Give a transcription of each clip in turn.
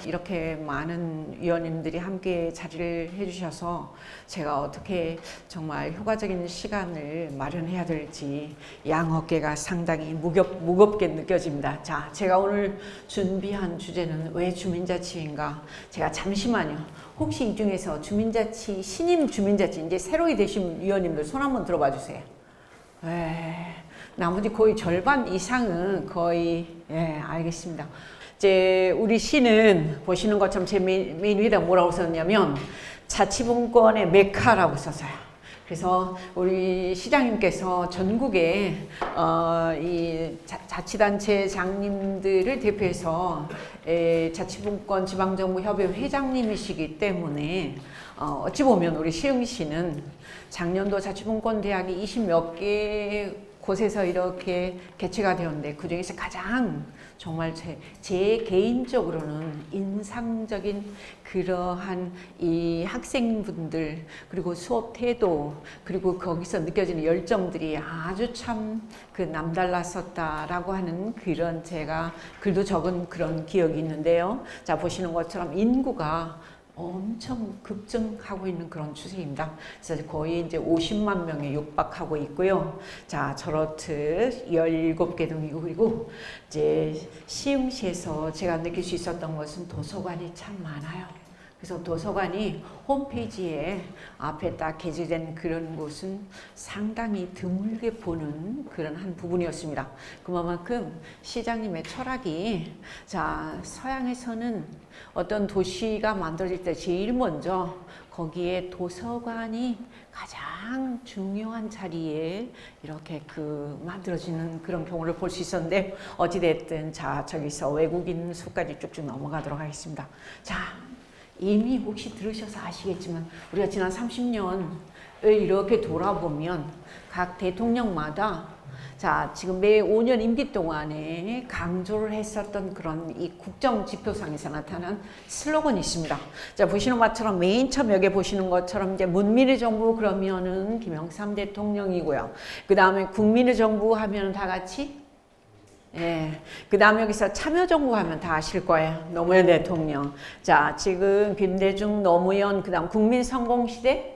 이렇게 많은 위원님들이 함께 자리를 해주셔서 제가 어떻게 정말 효과적인 시간을 마련해야 될지 양어깨가 상당히 무겁게 느껴집니다. 자, 제가 오늘 준비한 주제는 왜 주민자치인가? 제가 잠시만요. 혹시 이 중에서 주민자치, 신임 주민자치 이제 새로 되신 위원님들 손 한번 들어봐 주세요. 나머지 거의 절반 이상은 거의 알겠습니다. 이제 우리 시는 보시는 것처럼 제 메인 위에다 뭐라고 썼냐면 자치분권의 메카라고 썼어요. 그래서 우리 시장님께서 전국에 이 자치단체 장님들을 대표해서 자치분권 지방정부협의회 회장님이시기 때문에 어찌 보면 우리 시흥시는 작년도 자치분권 대학이 20몇 개 곳에서 이렇게 개최가 되었는데 그 중에서 가장 정말 제 개인적으로는 인상적인 그러한 이 학생분들 그리고 수업 태도 그리고 거기서 느껴지는 열정들이 아주 참 그 남달랐었다라고 하는 그런 제가 글도 적은 그런 기억이 있는데요. 자, 보시는 것처럼 인구가 엄청 급증하고 있는 그런 추세입니다. 그래서 거의 이제 50만 명에 육박하고 있고요. 자, 저렇듯 17개 동이고 그리고 이제 시흥시에서 제가 느낄 수 있었던 것은 도서관이 참 많아요. 그래서 도서관이 홈페이지에 앞에 딱 게재된 그런 곳은 상당히 드물게 보는 그런 한 부분이었습니다. 그만큼 시장님의 철학이 자, 서양에서는 어떤 도시가 만들어질 때 제일 먼저 거기에 도서관이 가장 중요한 자리에 이렇게 만들어지는 그런 경우를 볼 수 있었는데 어찌됐든 자, 저기서 외국인 수까지 쭉쭉 넘어가도록 하겠습니다. 자, 이미 혹시 들으셔서 아시겠지만 우리가 지난 30년을 이렇게 돌아보면 각 대통령마다 자, 지금 매 5년 임기 동안에 강조를 했었던 그런 이 국정 지표상에서 나타난 슬로건이 있습니다. 자, 보시는 것처럼 맨 처음 여기 보시는 것처럼 이제 문민의 정부 그러면은 김영삼 대통령이고요. 그 다음에 국민의 정부 하면은 다 같이 그 다음에 여기서 참여정부 하면 다 아실 거예요. 노무현 대통령. 자, 지금 김대중, 노무현, 그 다음 국민성공시대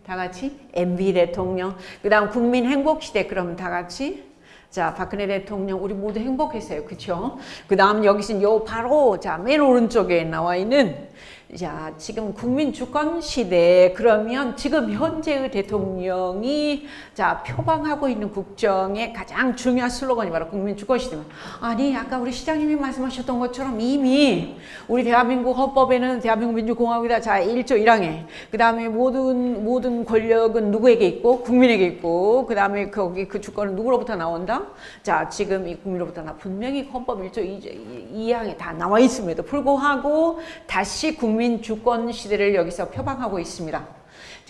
다 같이 MB 대통령. 그 다음 국민행복시대 그러면 다 같이 자, 박근혜 대통령 우리 모두 행복했어요. 그쵸? 그 다음 여기서 요 바로 자, 맨 오른쪽에 나와 있는 자, 지금 국민 주권 시대 그러면 지금 현재의 대통령이 자, 표방하고 있는 국정의 가장 중요한 슬로건이 바로 국민 주권 시대입니다. 아니, 아까 우리 시장님이 말씀하셨던 것처럼 이미 우리 대한민국 헌법에는 대한민국 민주공화국이다. 자, 1조 1항에 그 다음에 모든 권력은 누구에게 있고 국민에게 있고 그 다음에 거기 그 주권은 누구로부터 나온다? 자, 지금 이 국민으로부터 분명히 헌법 1조 2항에 다 나와 있음에도 불구하고 다시 국민 주권 시대를 여기서 표방하고 있습니다.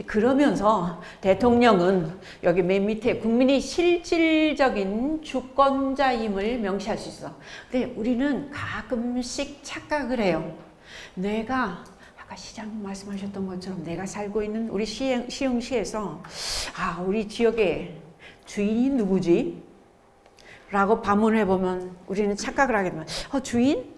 그러면서 대통령은 여기 맨 밑에 국민이 실질적인 주권자임을 명시할 수 있어. 근데 우리는 가끔씩 착각을 해요. 내가 아까 시장님 말씀하셨던 것처럼 내가 살고 있는 우리 시흥시에서 우리 지역의 주인이 누구지? 라고 반문해 보면 우리는 착각을 하게 됩니다. 주인?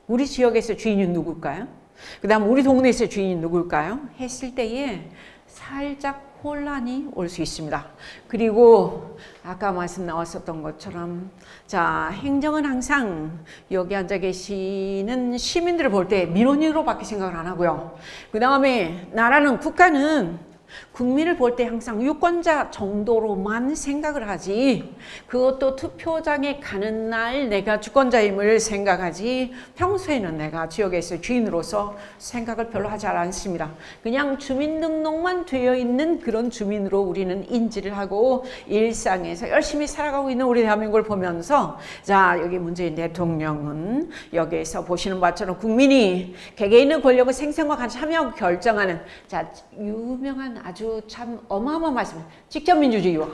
우리 지역에서 주인이 누굴까요? 그 다음 우리 동네에서 주인이 누굴까요? 했을 때에 살짝 혼란이 올 수 있습니다. 그리고 아까 말씀 나왔었던 것처럼 자, 행정은 항상 여기 앉아 계시는 시민들을 볼 때 민원인으로밖에 생각을 안 하고요. 그 다음에 나라는 국가는 국민을 볼 때 항상 유권자 정도로만 생각을 하지 그것도 투표장에 가는 날 내가 주권자임을 생각하지 평소에는 내가 지역에서 주인으로서 생각을 별로 하지 않습니다. 그냥 주민등록만 되어 있는 그런 주민으로 우리는 인지를 하고 일상에서 열심히 살아가고 있는 우리 대한민국을 보면서 자, 여기 문재인 대통령은 여기에서 보시는 바처럼 국민이 개개인의 권력을 생생과 참여하고 결정하는 자, 유명한 아주 참 어마어마한 말씀, 직접 민주주의와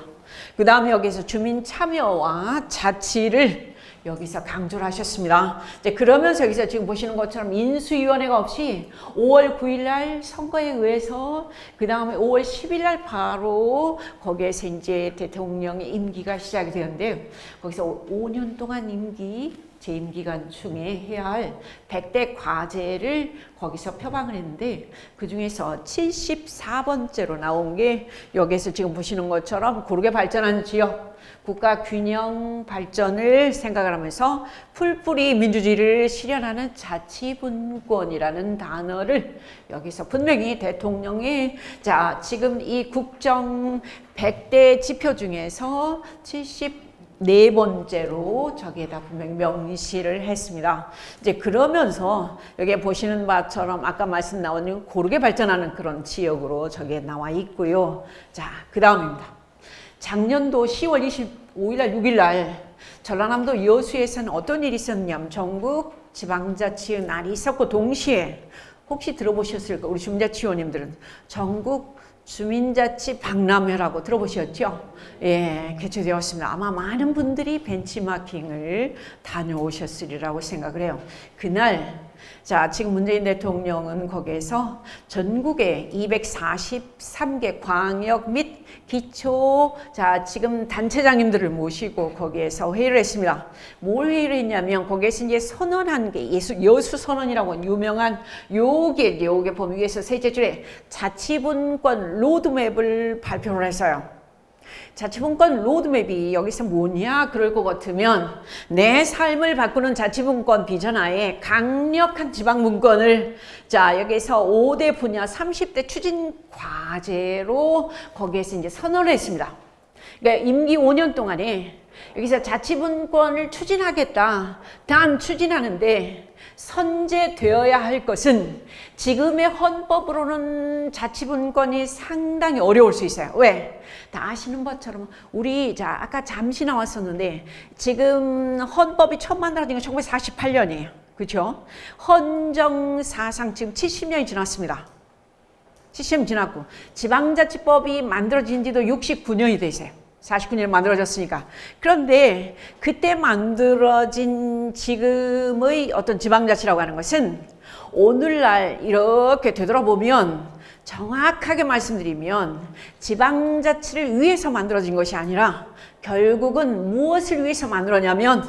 그 다음에 여기서 주민 참여와 자치를 여기서 강조를 하셨습니다. 이제 그러면서 여기서 지금 보시는 것처럼 인수위원회가 없이 5월 9일 날 선거에 의해서 그 다음에 5월 10일 날 바로 거기에서 이제 대통령의 임기가 시작이 되는데 거기서 5년 동안 임기 재임 기간 중에 해야 할 100대 과제를 거기서 표방을 했는데 그 중에서 74번째로 나온 게 여기에서 지금 보시는 것처럼 고르게 발전한 지역 국가 균형 발전을 생각을 하면서 풀뿌리 민주주의를 실현하는 자치분권이라는 단어를 여기서 분명히 대통령이 자 지금 이 국정 100대 지표 중에서 74번째로 저기에다 분명히 명시를 했습니다. 이제 그러면서 여기 보시는 바처럼 아까 말씀 나온 고르게 발전하는 그런 지역으로 저기에 나와 있고요. 자, 그 다음입니다. 작년도 10월 25일날 6일날 전라남도 여수에서는 어떤 일이 있었냐면 전국 지방자치의 날이 있었고 동시에 혹시 들어보셨을까? 우리 주민자치위원님들은 전국 주민자치 박람회라고 들어보셨죠? 예, 개최되었습니다. 아마 많은 분들이 벤치마킹을 다녀오셨으리라고 생각을 해요. 그날 자, 지금 문재인 대통령은 거기에서 전국의 243개 광역 및 기초 자, 지금 단체장님들을 모시고 거기에서 회의를 했습니다. 뭘 회의를 했냐면 거기에서 이제 선언한 게 여수 선언이라고 유명한 요게 보면 위에서 셋째 줄에 자치분권 로드맵을 발표를 했어요. 자치분권 로드맵이 여기서 뭐냐 그럴 것 같으면 내 삶을 바꾸는 자치분권 비전하에 강력한 지방분권을 자 여기서 5대 분야 30대 추진 과제로 거기에서 이제 선언을 했습니다. 그러니까 임기 5년 동안에 여기서 자치분권을 추진하겠다. 단 추진하는데 선제되어야 할 것은 지금의 헌법으로는 자치분권이 상당히 어려울 수 있어요. 왜? 다 아시는 것처럼 우리 자 아까 잠시 나왔었는데 지금 헌법이 처음 만들어진 건 1948년이에요. 그렇죠? 헌정사상 지금 70년이 지났습니다. 70년 지났고 지방자치법이 만들어진 지도 69년이 되세요. 49년에 만들어졌으니까. 그런데 그때 만들어진 지금의 어떤 지방자치라고 하는 것은 오늘날 이렇게 되돌아보면 정확하게 말씀드리면 지방자치를 위해서 만들어진 것이 아니라 결국은 무엇을 위해서 만들었냐면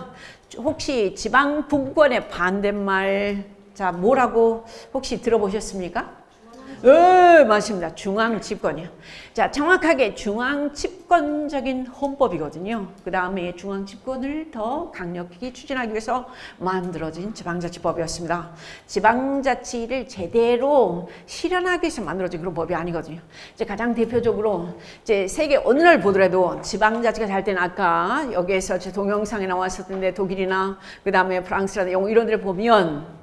혹시 지방분권의 반대말 자 뭐라고 혹시 들어보셨습니까? 네, 맞습니다. 중앙집권이요. 자, 정확하게 중앙집권적인 헌법이거든요. 그 다음에 중앙집권을 더 강력히 추진하기 위해서 만들어진 지방자치법이었습니다. 지방자치를 제대로 실현하기 위해서 만들어진 그런 법이 아니거든요. 이제 가장 대표적으로 이제 세계 어느 날 보더라도 지방자치가 잘 때는 아까 여기에서 제 동영상에 나왔었는데 독일이나 그 다음에 프랑스나 영국 이런 데를 보면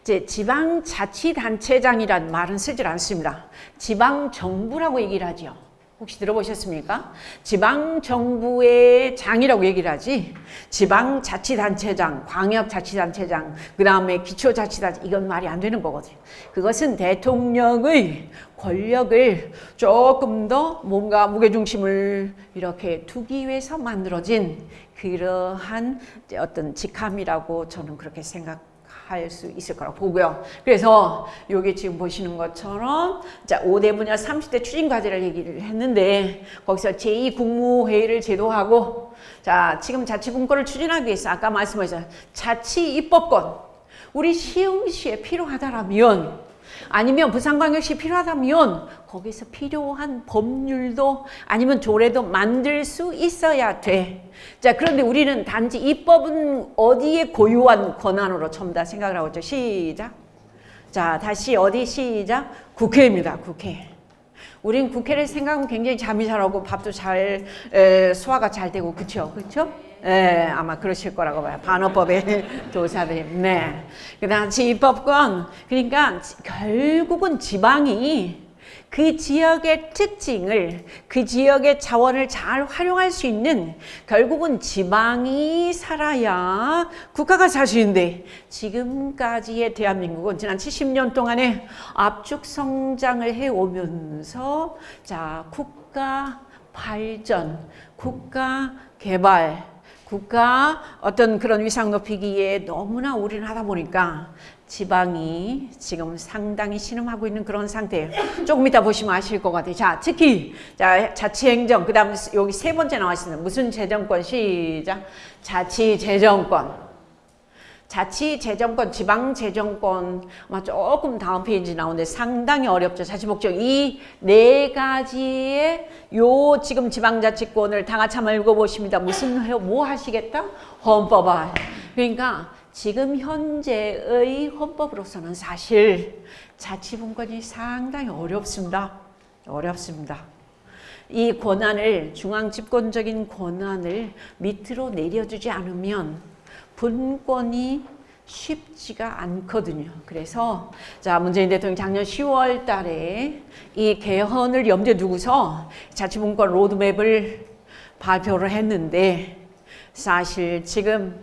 이제 지방자치단체장이란 말은 쓰질 않습니다. 지방정부라고 얘기를 하죠. 혹시 들어보셨습니까? 지방정부의 장이라고 얘기를 하지 지방자치단체장, 광역자치단체장, 그 다음에 기초자치단체 이건 말이 안 되는 거거든요. 그것은 대통령의 권력을 조금 더 뭔가 무게중심을 이렇게 두기 위해서 만들어진 그러한 어떤 직함이라고 저는 그렇게 생각합니다. 할 수 있을 거라고 보고요. 그래서 여기 지금 보시는 것처럼 자 5대 분야 30대 추진 과제를 얘기를 했는데 거기서 제2국무회의를 제도하고 자 지금 자치분권을 추진하기 위해서 아까 말씀하신 자치 입법권 우리 시흥시에 필요하다라면 아니면 부산광역시 필요하다면 거기서 필요한 법률도 아니면 조례도 만들 수 있어야 돼. 자, 그런데 우리는 단지 입법은 어디에 고유한 권한으로 전부 다 생각을 하고 있죠. 시작. 자, 다시 어디 시작? 국회입니다. 국회. 우린 국회를 생각하면 굉장히 잠이 잘 오고 밥도 잘 소화가 잘 되고 그렇죠? 그렇죠? 예, 아마 그러실 거라고 봐요. 반어법의 도사들이. 네. 그다음 지법권. 그러니까 결국은 지방이 그 지역의 특징을 그 지역의 자원을 잘 활용할 수 있는 결국은 지방이 살아야 국가가 살 수 있는데 지금까지의 대한민국은 지난 70년 동안에 압축 성장을 해오면서 자 국가 발전, 국가 개발 국가 어떤 그런 위상 높이기에 너무나 올인하다 보니까 지방이 지금 상당히 신음하고 있는 그런 상태예요. 조금 이따 보시면 아실 것 같아요. 자, 특히 자 자치행정 그 다음 여기 세 번째 나와 있습니다. 무슨 재정권 시작? 자치재정권. 자치재정권, 지방재정권 아마 조금 다음 페이지 나오는데 상당히 어렵죠. 자치복지법 이 네 가지의 요 지금 지방자치권을 다 같이 한번 읽어보십니다. 뭐 하시겠다? 헌법화. 그러니까 지금 현재의 헌법으로서는 사실 자치분권이 상당히 어렵습니다. 어렵습니다. 이 권한을 중앙집권적인 권한을 밑으로 내려주지 않으면 분권이 쉽지가 않거든요. 그래서 자 문재인 대통령 작년 10월 달에 이 개헌을 염두에 두고서 자치분권 로드맵을 발표를 했는데 사실 지금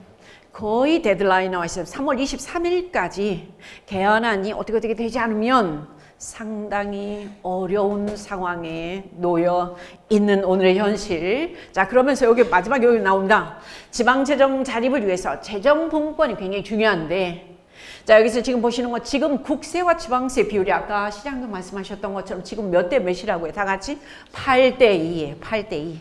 거의 데드라인 나와 있어요. 3월 23일까지 개헌안이 어떻게 되지 않으면 상당히 어려운 상황에 놓여 있는 오늘의 현실. 자, 그러면서 여기 마지막 여기 나온다. 지방재정 자립을 위해서 재정분권이 굉장히 중요한데, 자, 여기서 지금 보시는 거 지금 국세와 지방세 비율이 아까 시장님 말씀하셨던 것처럼 지금 몇 대 몇이라고요? 다 같이 8대 2예요. 8대 2.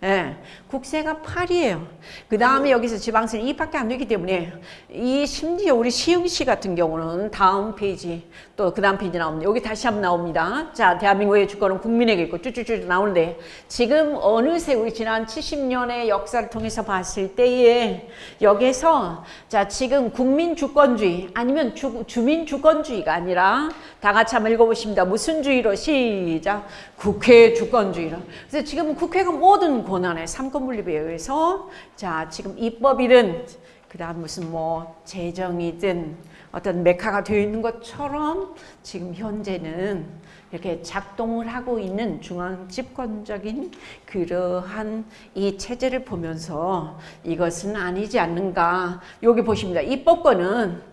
예, 국세가 8이에요. 그 다음에 여기서 지방세는 2밖에 안 되기 때문에 이 심지어 우리 시흥시 같은 경우는 다음 페이지 또 그 다음 페이지 나옵니다. 여기 다시 한번 나옵니다. 자, 대한민국의 주권은 국민에게 있고 쭈쭈쭈 나오는데 지금 어느새 우리 지난 70년의 역사를 통해서 봤을 때에 여기서 자 지금 국민 주권주의 아니면 주민 주권주의가 아니라 다 같이 한번 읽어보십니다. 무슨 주의로? 시작. 국회 주권주의로. 그래서 지금 국회가 모든 권한에 삼권 분립에 의해서 자 지금 입법이든 그 다음 무슨 뭐 재정이든 어떤 메카가 되어 있는 것처럼 지금 현재는 이렇게 작동을 하고 있는 중앙 집권적인 그러한 이 체제를 보면서 이것은 아니지 않는가. 여기 보십니다. 입법권은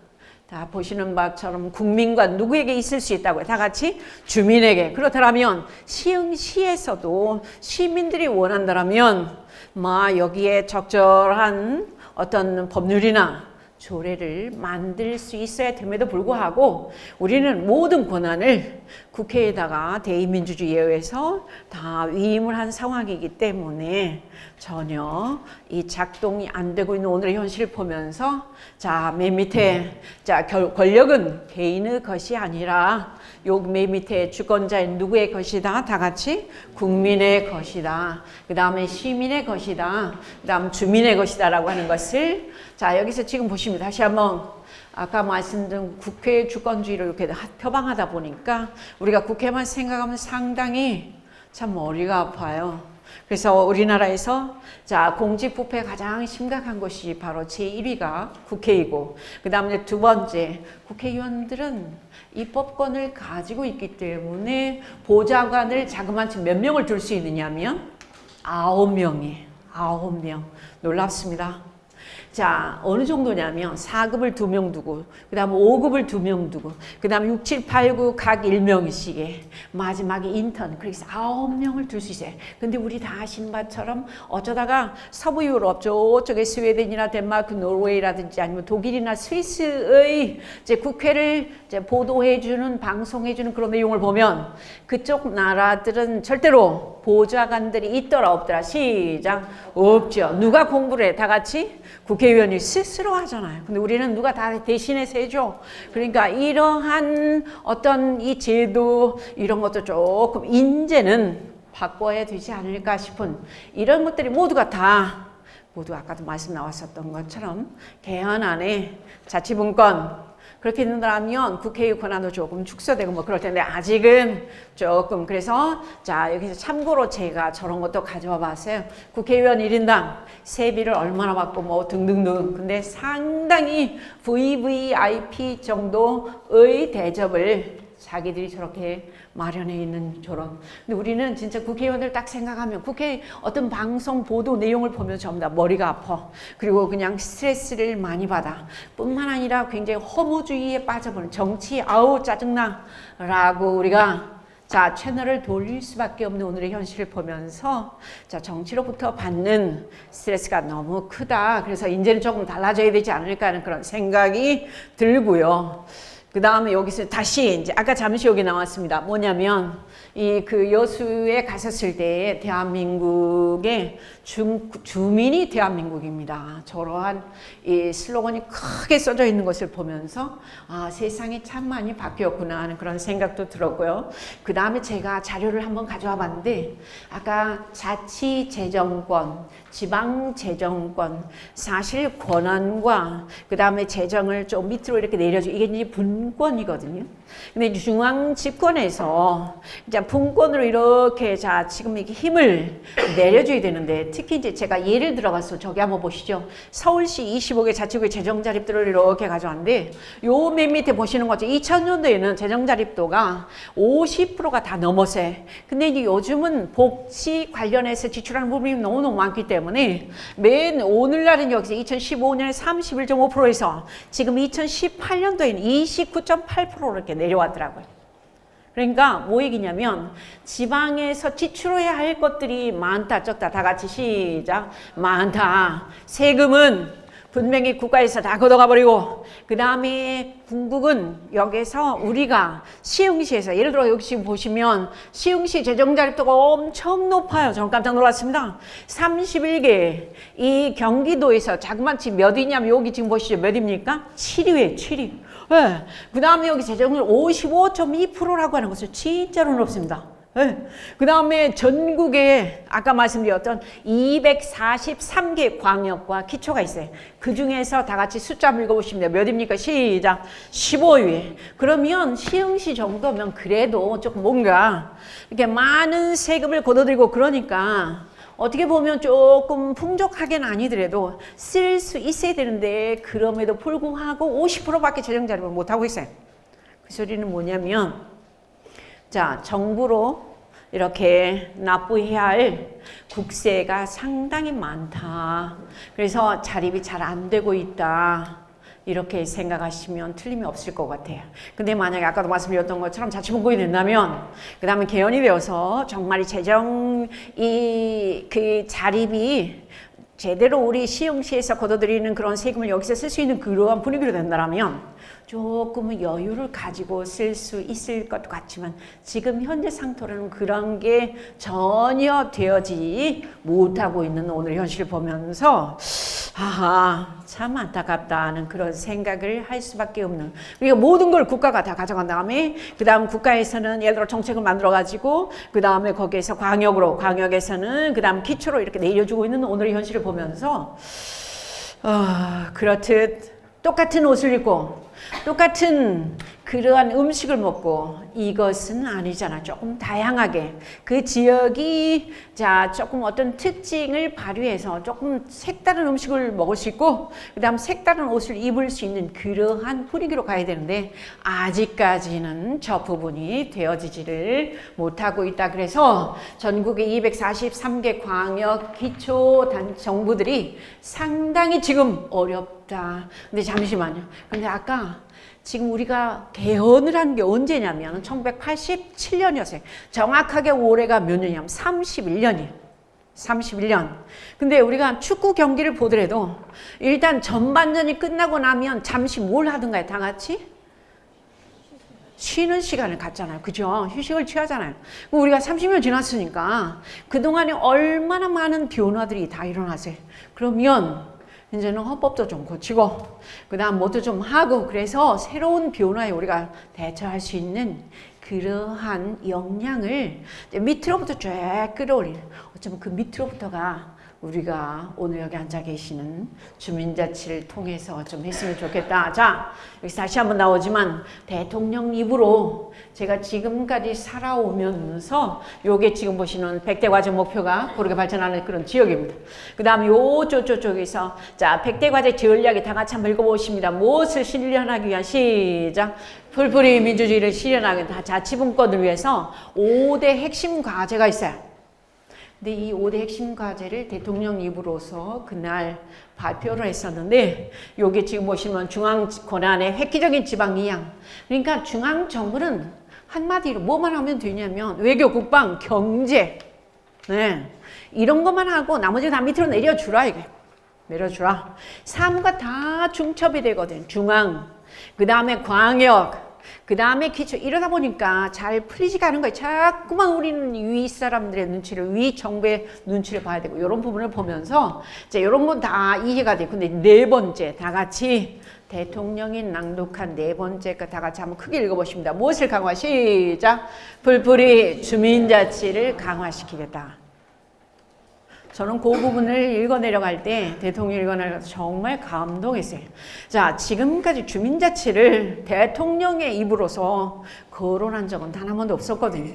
다 보시는 바처럼 국민과 누구에게 있을 수 있다고요. 다 같이 주민에게. 그렇다면 시흥시에서도 시민들이 원한다면 여기에 적절한 어떤 법률이나 조례를 만들 수 있어야 됨에도 불구하고 우리는 모든 권한을 국회에다가 대의민주주의에 의해서 다 위임을 한 상황이기 때문에 전혀 이 작동이 안 되고 있는 오늘의 현실을 보면서 자, 맨 밑에 자, 권력은 개인의 것이 아니라 요 맨 밑에 주권자인 누구의 것이다? 다 같이 국민의 것이다. 그 다음에 시민의 것이다. 그 다음 주민의 것이다 라고 하는 것을 자, 여기서 지금 보십니다. 다시 한번 아까 말씀드린 국회 주권주의를 이렇게 표방하다 보니까 우리가 국회만 생각하면 상당히 참 머리가 아파요. 그래서 우리나라에서 자 공직부패 가장 심각한 것이 바로 제1위가 국회이고 그 다음에 두 번째 국회의원들은 입법권을 가지고 있기 때문에 보좌관을 자그마치 몇 명을 둘 수 있느냐면 9명이에요. 9명. 놀랍습니다. 자, 어느 정도냐면 4급을 2명 두고 그 다음 5급을 2명 두고 그 다음 6, 7, 8, 9 각 1명씩에 마지막에 인턴 그래서 9명을 둘 수 있어요. 근데 우리 다 아시는 바처럼 어쩌다가 서부 유럽 저쪽에 스웨덴이나 덴마크, 노르웨이라든지 아니면 독일이나 스위스의 이제 국회를 이제 보도해주는 방송해주는 그런 내용을 보면 그쪽 나라들은 절대로 보좌관들이 있더라 없더라. 시작. 없죠. 누가 공부를 해? 다 같이 국회의원이 스스로 하잖아요. 근데 우리는 누가 다 대신해서 해줘. 그러니까 이러한 어떤 이 제도 이런 것도 조금 이제는 바꿔야 되지 않을까 싶은 이런 것들이 모두가 다 모두 아까도 말씀 나왔었던 것처럼 개헌안에 자치분권 그렇게 된다면 국회의 권한도 조금 축소되고 뭐 그럴 텐데 아직은 조금 그래서 자 여기서 참고로 제가 저런 것도 가져와 봤어요. 국회의원 1인당 세비를 얼마나 받고 뭐 등등등. 근데 상당히 VVIP 정도의 대접을 자기들이 저렇게 마련해 있는 저런. 근데 우리는 진짜 국회의원들 딱 생각하면 국회 어떤 방송 보도 내용을 보면 전부 다 머리가 아파. 그리고 그냥 스트레스를 많이 받아. 뿐만 아니라 굉장히 허무주의에 빠져버린 정치 아우 짜증나 라고 우리가 자 채널을 돌릴 수밖에 없는 오늘의 현실을 보면서 자 정치로부터 받는 스트레스가 너무 크다. 그래서 이제는 조금 달라져야 되지 않을까 하는 그런 생각이 들고요. 그 다음에 여기서 다시 이제 아까 잠시 여기 나왔습니다. 뭐냐면 이 그 여수에 갔었을 때 대한민국의 주민이 대한민국입니다. 저러한 이 슬로건이 크게 써져 있는 것을 보면서 아, 세상이 참 많이 바뀌었구나 하는 그런 생각도 들었고요. 그 다음에 제가 자료를 한번 가져와 봤는데 아까 자치재정권, 지방재정권, 사실 권한과 그 다음에 재정을 좀 밑으로 이렇게 내려줘. 이게 이제 분권이거든요. 근데 중앙 집권에서 이제 분권으로 이렇게 자 지금 이렇게 힘을 내려줘야 되는데 특히 이제 제가 예를 들어봐서 저기 한번 보시죠. 서울시 25개 자치구의 재정 자립도를 이렇게 가져왔는데 요 맨 밑에 보시는 거죠. 2000년도에는 재정 자립도가 50%가 다 넘었어요. 근데 이제 요즘은 복지 관련해서 지출하는 부분이 너무너무 많기 때문에 맨 오늘날은 여기서 2015년에 31.5%에서 지금 2018년도에는 29.8%로 이렇게 내려왔더라고요. 그러니까 뭐 얘기냐면 지방에서 지출해야 할 것들이 많다 적다 다 같이 시작. 많다. 세금은 분명히 국가에서 다 걷어가 버리고 그 다음에 궁극은 여기서 우리가 시흥시에서 예를 들어 여기 지금 보시면 시흥시 재정자립도가 엄청 높아요. 저는 깜짝 놀랐습니다. 31개 이 경기도에서 자그마치 몇 위냐면 여기 지금 보시죠. 몇 위입니까? 7위에 7위. 네. 그 다음에 여기 재정률 55.2%라고 하는 것은 진짜로 높습니다. 네. 그 다음에 전국에 아까 말씀드렸던 243개 광역과 기초가 있어요. 그 중에서 다 같이 숫자 읽어보시면 돼요. 몇입니까? 시작. 15위. 그러면 시흥시 정도면 그래도 조금 뭔가 이렇게 많은 세금을 걷어들이고 그러니까 어떻게 보면 조금 풍족하게는 아니더라도 쓸 수 있어야 되는데 그럼에도 불구하고 50%밖에 재정 자립을 못하고 있어요. 그 소리는 뭐냐면 자, 정부로 이렇게 납부해야 할 국세가 상당히 많다. 그래서 자립이 잘 안 되고 있다. 이렇게 생각하시면 틀림이 없을 것 같아요. 근데 만약에 아까도 말씀드렸던 것처럼 자치분권이 된다면 그 다음에 개헌이 되어서 정말 재정 그 자립이 제대로 우리 시흥시에서 걷어들이는 그런 세금을 여기서 쓸 수 있는 그러한 분위기로 된다면 조금은 여유를 가지고 쓸 수 있을 것 같지만 지금 현재 상태로는 그런 게 전혀 되어지지 못하고 있는 오늘 현실을 보면서 참 안타깝다는 그런 생각을 할 수밖에 없는. 그러니까 모든 걸 국가가 다 가져간 다음에 그 다음 국가에서는 예를 들어 정책을 만들어 가지고 그 다음에 거기에서 광역에서는 그 다음 기초로 이렇게 내려주고 있는 오늘의 현실을 보면서 그렇듯 똑같은 옷을 입고 똑같은 그러한 음식을 먹고 이것은 아니잖아. 조금 다양하게 그 지역이 자 조금 어떤 특징을 발휘해서 조금 색다른 음식을 먹을 수 있고 그 다음 색다른 옷을 입을 수 있는 그러한 분위기로 가야 되는데 아직까지는 저 부분이 되어지지를 못하고 있다. 그래서 전국의 243개 광역 기초 정부들이 상당히 지금 어렵다. 근데 잠시만요. 근데 아까 지금 우리가 개헌을 한 게 언제냐면 1987년이었어요. 정확하게 올해가 몇 년이냐면 31년이에요. 31년. 근데 우리가 축구 경기를 보더라도 일단 전반전이 끝나고 나면 잠시 뭘 하든가요? 다 같이? 쉬는 시간을 갖잖아요. 그죠? 휴식을 취하잖아요. 우리가 30년 지났으니까 그동안에 얼마나 많은 변화들이 다 일어났어요. 그러면 이제는 헌법도 좀 고치고 그 다음 뭐도 좀 하고 그래서 새로운 변화에 우리가 대처할 수 있는 그러한 역량을 밑으로부터 쫙 끌어올리는 어쩌면 그 밑으로부터가 우리가 오늘 여기 앉아 계시는 주민자치를 통해서 좀 했으면 좋겠다. 자, 여기 다시 한번 나오지만 대통령 입으로 제가 지금까지 살아오면서 요게 지금 보시는 100대 과제 목표가 고르게 발전하는 그런 지역입니다. 그 다음에 요쪽에서 자 100대 과제 전략이 다 같이 한번 읽어보십니다. 무엇을 실현하기 위한 시작. 풀뿌리 민주주의를 실현하기 위한 자치분권을 위해서 5대 핵심 과제가 있어요. 근데 이 5대 핵심 과제를 대통령 입으로서 그날 발표를 했었는데 요게 지금 보시면 중앙 권한의 획기적인 지방 이양. 그러니까 중앙 정부는 한마디로 뭐만 하면 되냐면 외교, 국방, 경제 이런 것만 하고 나머지 다 밑으로 내려주라 이게. 내려주라. 사무가 다 중첩이 되거든. 중앙. 그 다음에 광역, 그 다음에 기초. 이러다 보니까 잘 풀리지가 않은 거예요. 자꾸만 우리는 위 사람들의 눈치를, 위 정부의 눈치를 봐야 되고, 이런 부분을 보면서 이제 이런 건 다 이해가 돼요. 근데 네 번째, 다 같이 대통령이 낭독한 네 번째 거 다 같이 한번 크게 읽어보십니다. 무엇을 강화? 시작. 풀뿌리 주민자치를 강화시키겠다. 저는 그 부분을 읽어내려갈 때, 대통령 읽어내려갈 때 정말 감동했어요. 자, 지금까지 주민자치를 대통령의 입으로서 거론한 적은 단 한 번도 없었거든요.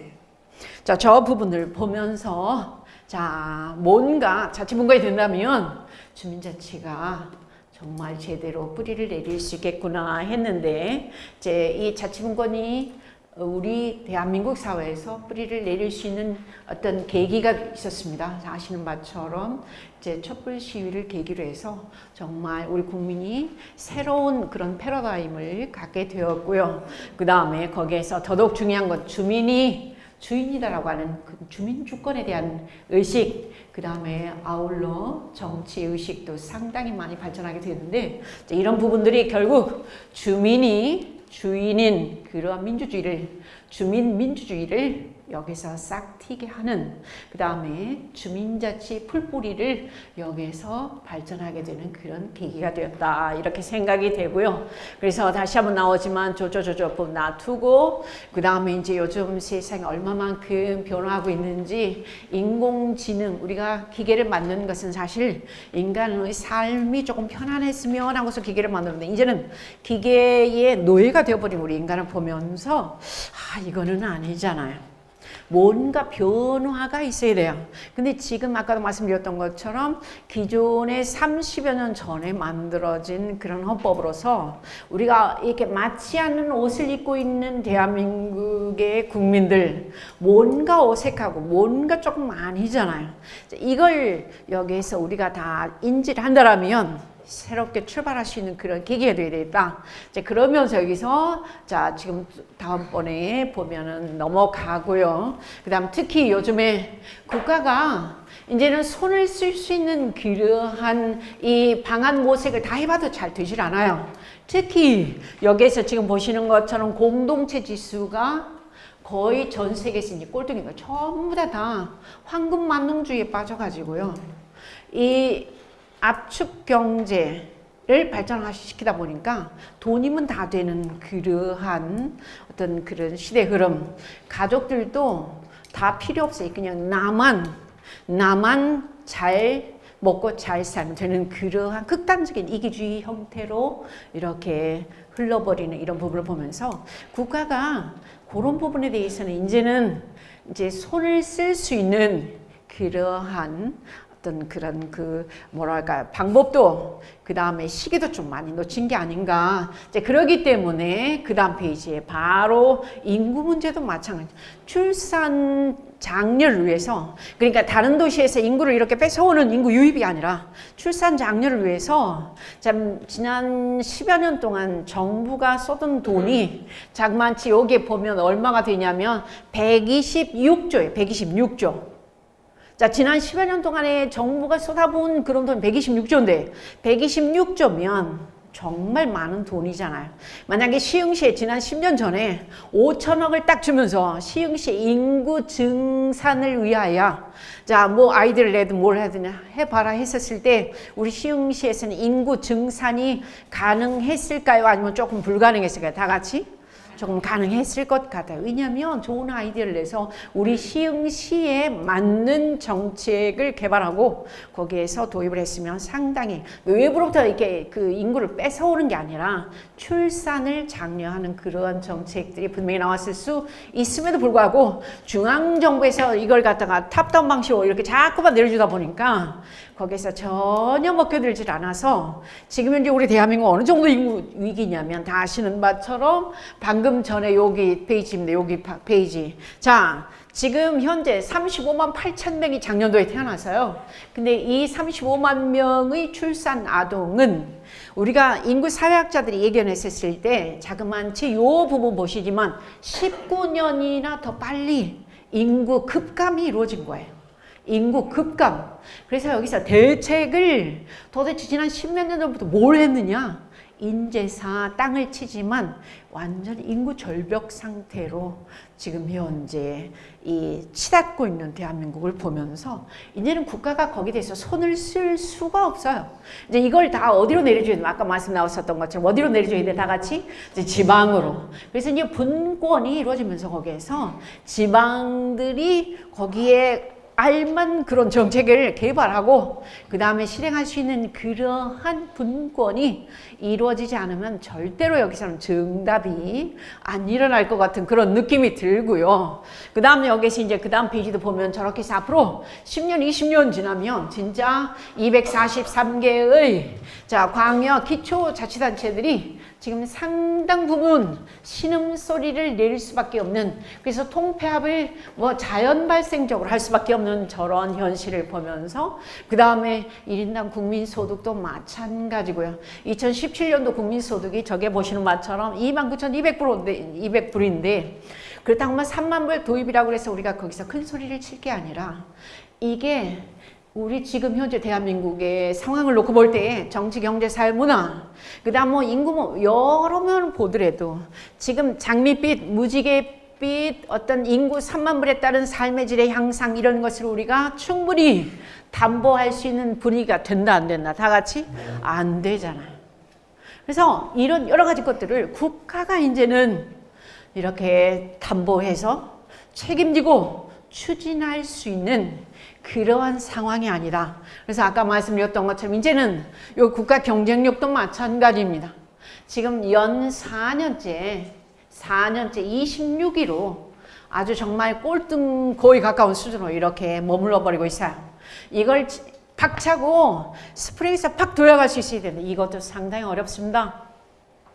자, 저 부분을 보면서, 자, 뭔가 자치분과에 된다면 주민자치가 정말 제대로 뿌리를 내릴 수 있겠구나 했는데, 이제 이 자치분권이 우리 대한민국 사회에서 뿌리를 내릴 수 있는 어떤 계기가 있었습니다. 아시는 바처럼 이제 촛불 시위를 계기로 해서 정말 우리 국민이 새로운 그런 패러다임을 갖게 되었고요. 그 다음에 거기에서 더더욱 중요한 건 주민이 주인이다라고 하는 그 주민 주권에 대한 의식, 그 다음에 아울러 정치 의식도 상당히 많이 발전하게 되는데, 이런 부분들이 결국 주민이 주인인 그러한 민주주의를, 주민 민주주의를 여기서 싹 튀게 하는, 그 다음에 주민자치 풀뿌리를 여기서 발전하게 되는 그런 계기가 되었다, 이렇게 생각이 되고요. 그래서 다시 한번 나오지만 조조조조법 놔두고, 그 다음에 이제 요즘 세상이 얼마만큼 변화하고 있는지, 인공지능, 우리가 기계를 만드는 것은 사실 인간의 삶이 조금 편안했으면 하고서 기계를 만드는데, 이제는 기계의 노예가 되어버린 우리 인간을 보면서 이거는 아니잖아요. 뭔가 변화가 있어야 돼요. 근데 지금 아까도 말씀드렸던 것처럼 기존의 30여 년 전에 만들어진 그런 헌법으로서 우리가 이렇게 맞지 않는 옷을 입고 있는 대한민국의 국민들, 뭔가 어색하고 뭔가 조금 아니잖아요. 이걸 여기에서 우리가 다 인지를 한다라면 새롭게 출발할 수 있는 그런 계기가 되어야 되겠다. 이제 그러면서 여기서 자, 지금 다음번에 보면은 넘어가고요. 그 다음 특히 요즘에 국가가 이제는 손을 쓸 수 있는 그러한 이 방안 모색을 다 해봐도 잘 되질 않아요. 특히 여기에서 지금 보시는 것처럼 공동체 지수가 거의 전 세계에서 이제 꼴등인 거예요. 전부 다 황금 만능주의에 빠져가지고요. 이 압축 경제를 발전시키다 보니까 돈이면 다 되는 그러한 어떤 그런 시대 흐름, 가족들도 다 필요 없어요. 그냥 나만 잘 먹고 잘 살면 되는 그러한 극단적인 이기주의 형태로 이렇게 흘러버리는 이런 부분을 보면서 국가가 그런 부분에 대해서는 이제는 이제 손을 쓸 수 있는 그러한 어떤 그런 그 뭐랄까요, 방법도 그 다음에 시기도 좀 많이 놓친 게 아닌가. 이제 그러기 때문에 그 다음 페이지에 바로 인구 문제도 마찬가지. 출산 장려를 위해서, 그러니까 다른 도시에서 인구를 이렇게 뺏어오는 인구 유입이 아니라 출산 장려를 위해서 참 지난 10여 년 동안 정부가 쏟은 돈이 자그만치 여기에 보면 얼마가 되냐면 126조예요. 126조. 자, 지난 10여 년 동안에 정부가 쏟아부은 그런 돈 126조인데 126조면 정말 많은 돈이잖아요. 만약에 시흥시에 지난 10년 전에 5천억을 딱 주면서 시흥시 인구 증산을 위하여 자, 뭐 아이들을 내든 뭘 하든 해봐라 했었을 때 우리 시흥시에서는 인구 증산이 가능했을까요? 아니면 조금 불가능했을까요? 다 같이? 조금 가능했을 것 같아요. 왜냐하면 좋은 아이디어를 내서 우리 시흥시에 맞는 정책을 개발하고 거기에서 도입을 했으면 상당히 외부로부터 이렇게 그 인구를 뺏어오는 게 아니라 출산을 장려하는 그러한 정책들이 분명히 나왔을 수 있음에도 불구하고 중앙정부에서 이걸 갖다가 탑다운 방식으로 이렇게 자꾸만 내려주다 보니까 거기서 전혀 먹혀들질 않아서 지금 현재 우리 대한민국 어느 정도 인구 위기냐면 다 아시는 바처럼 방금 전에 여기 페이지입니다. 여기 페이지. 자, 지금 현재 35만 8천 명이 작년도에 태어났어요. 근데 이 35만 명의 출산 아동은 우리가 인구 사회학자들이 예견했었을 때 자그만치 요 부분 보시지만 19년이나 더 빨리 인구 급감이 이루어진 거예요. 인구 급감. 그래서 여기서 대책을 도대체 지난 10몇 년 전부터 뭘 했느냐? 인재사 땅을 치지만 완전 인구 절벽 상태로 지금 현재 이 치닫고 있는 대한민국을 보면서 이제는 국가가 거기에 대해서 손을 쓸 수가 없어요. 이제 이걸 다 어디로 내려줘야 돼? 아까 말씀 나왔었던 것처럼 어디로 내려줘야 돼? 다 같이 이제 지방으로. 그래서 이제 분권이 이루어지면서 거기에서 지방들이 거기에 알만 그런 정책을 개발하고 그 다음에 실행할 수 있는 그러한 분권이 이루어지지 않으면 절대로 여기서는 정답이 안 일어날 것 같은 그런 느낌이 들고요. 그 다음에 여기서 이제 그 다음 페이지도 보면 저렇게 해서 앞으로 10년, 20년 지나면 진짜 243개의 자, 광역 기초자치단체들이 지금 상당 부분 신음소리를 내릴 수밖에 없는, 그래서 통폐합을 뭐 자연 발생적으로 할 수밖에 없는 저런 현실을 보면서 그 다음에 1인당 국민소득도 마찬가지고요. 2017년도 국민소득이 저게 보시는 바처럼 29,200불인데 그렇다고 하면 3만 불 도입이라고 해서 우리가 거기서 큰 소리를 칠 게 아니라 이게 우리 지금 현재 대한민국의 상황을 놓고 볼 때 정치, 경제, 사회, 문화, 그 다음 뭐 인구 뭐 여러 면을 보더라도 지금 장밋빛, 무지갯빛 어떤 인구 3만 불에 따른 삶의 질의 향상 이런 것을 우리가 충분히 담보할 수 있는 분위기가 된다 안 된다? 다 같이 안 되잖아요. 그래서 이런 여러 가지 것들을 국가가 이제는 이렇게 담보해서 책임지고 추진할 수 있는 그러한 상황이 아니다. 그래서 아까 말씀드렸던 것처럼 이제는 요 국가 경쟁력도 마찬가지입니다. 지금 연 4년째 26위로 아주 정말 꼴등 거의 가까운 수준으로 이렇게 머물러 버리고 있어요. 이걸 박차고 스프링에서 팍 돌아갈 수 있어야 되는데 이것도 상당히 어렵습니다.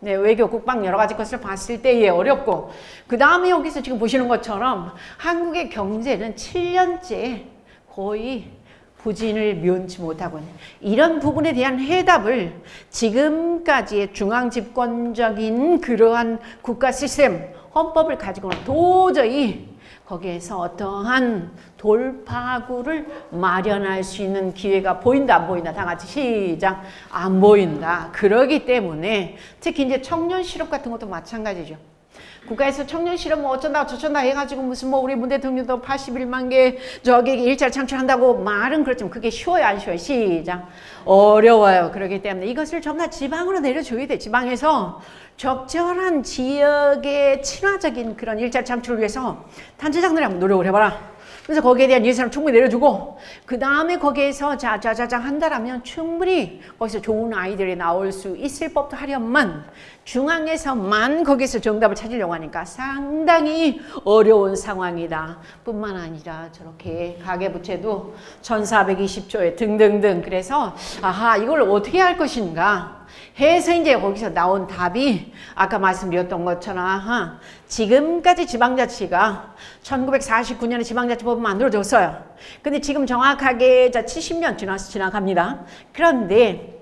네, 외교, 국방 여러 가지 것을 봤을 때에 어렵고 그 다음에 여기서 지금 보시는 것처럼 한국의 경제는 7년째 거의 부진을 면치 못하고 있는 이런 부분에 대한 해답을 지금까지의 중앙집권적인 그러한 국가 시스템, 헌법을 가지고는 도저히 거기에서 어떠한 돌파구를 마련할 수 있는 기회가 보인다 안 보인다? 다 같이 시작. 안 보인다. 그러기 때문에 특히 이제 청년 실업 같은 것도 마찬가지죠. 국가에서 청년 실업 뭐 어쩐다 저쩐다 해가지고 무슨 뭐 우리 문 대통령도 81만 개 저기 일자리 창출한다고 말은 그렇지만 그게 쉬워요 안 쉬워요? 시작. 어려워요. 그렇기 때문에 이것을 전부 다 지방으로 내려줘야 돼. 지방에서 적절한 지역의 친화적인 그런 일자리 창출을 위해서 단체장들이 한번 노력을 해봐라. 그래서 거기에 대한 예산을 충분히 내려주고 그 다음에 거기에서 자자자장 한다라면 충분히 거기서 좋은 아이들이 나올 수 있을 법도 하련만 중앙에서만 거기서 정답을 찾으려고 하니까 상당히 어려운 상황이다. 뿐만 아니라 저렇게 가계부채도 1420조에 등등등. 그래서 아하 이걸 어떻게 할 것인가 해서 이제 거기서 나온 답이 아까 말씀드렸던 것처럼 아하 지금까지 지방자치가 1949년에 지방자치법을 만들어졌어요. 근데 지금 정확하게 70년 지나갑니다. 그런데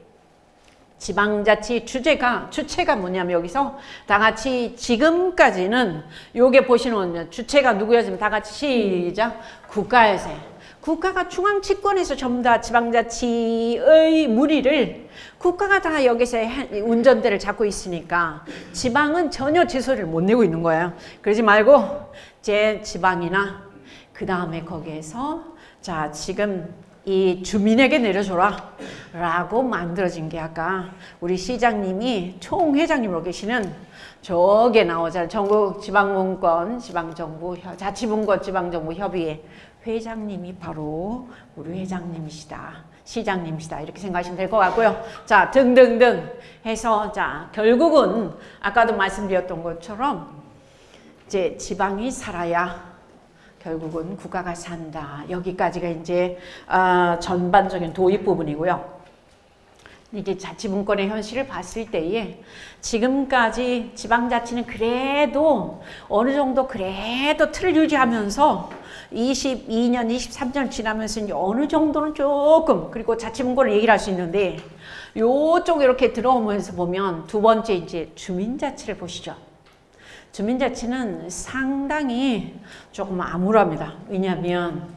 지방자치 주체가 뭐냐면 여기서 다 같이 지금까지는 요게 보시는 주체가 누구였으면 다 같이 시작. 국가에서요. 국가가 중앙집권에서 전부 다 지방자치의 무리를 국가가 다 여기서 운전대를 잡고 있으니까 지방은 전혀 제소리를 못 내고 있는 거예요. 그러지 말고 제 지방이나 그 다음에 거기에서 자 지금 이 주민에게 내려줘라 라고 만들어진 게 아까 우리 시장님이 총회장님으로 계시는 저게 나오잖아요. 전국 지방분권 지방정부 자치분권 지방정부 협의회 회장님이 바로 우리 회장님이시다. 시장님이시다. 이렇게 생각하시면 될 것 같고요. 자, 등등등 해서 자, 결국은 아까도 말씀드렸던 것처럼 이제 지방이 살아야 결국은 국가가 산다. 여기까지가 이제 전반적인 도입 부분이고요. 이게 자치분권의 현실을 봤을 때에 지금까지 지방자치는 그래도 어느 정도 그래도 틀을 유지하면서 22년, 23년 지나면서 이제 어느 정도는 조금 그리고 자치분권을 얘기를 할 수 있는데 요쪽 이렇게 들어오면서 보면 두 번째 이제 주민자치를 보시죠. 주민자치는 상당히 조금 암울합니다. 왜냐하면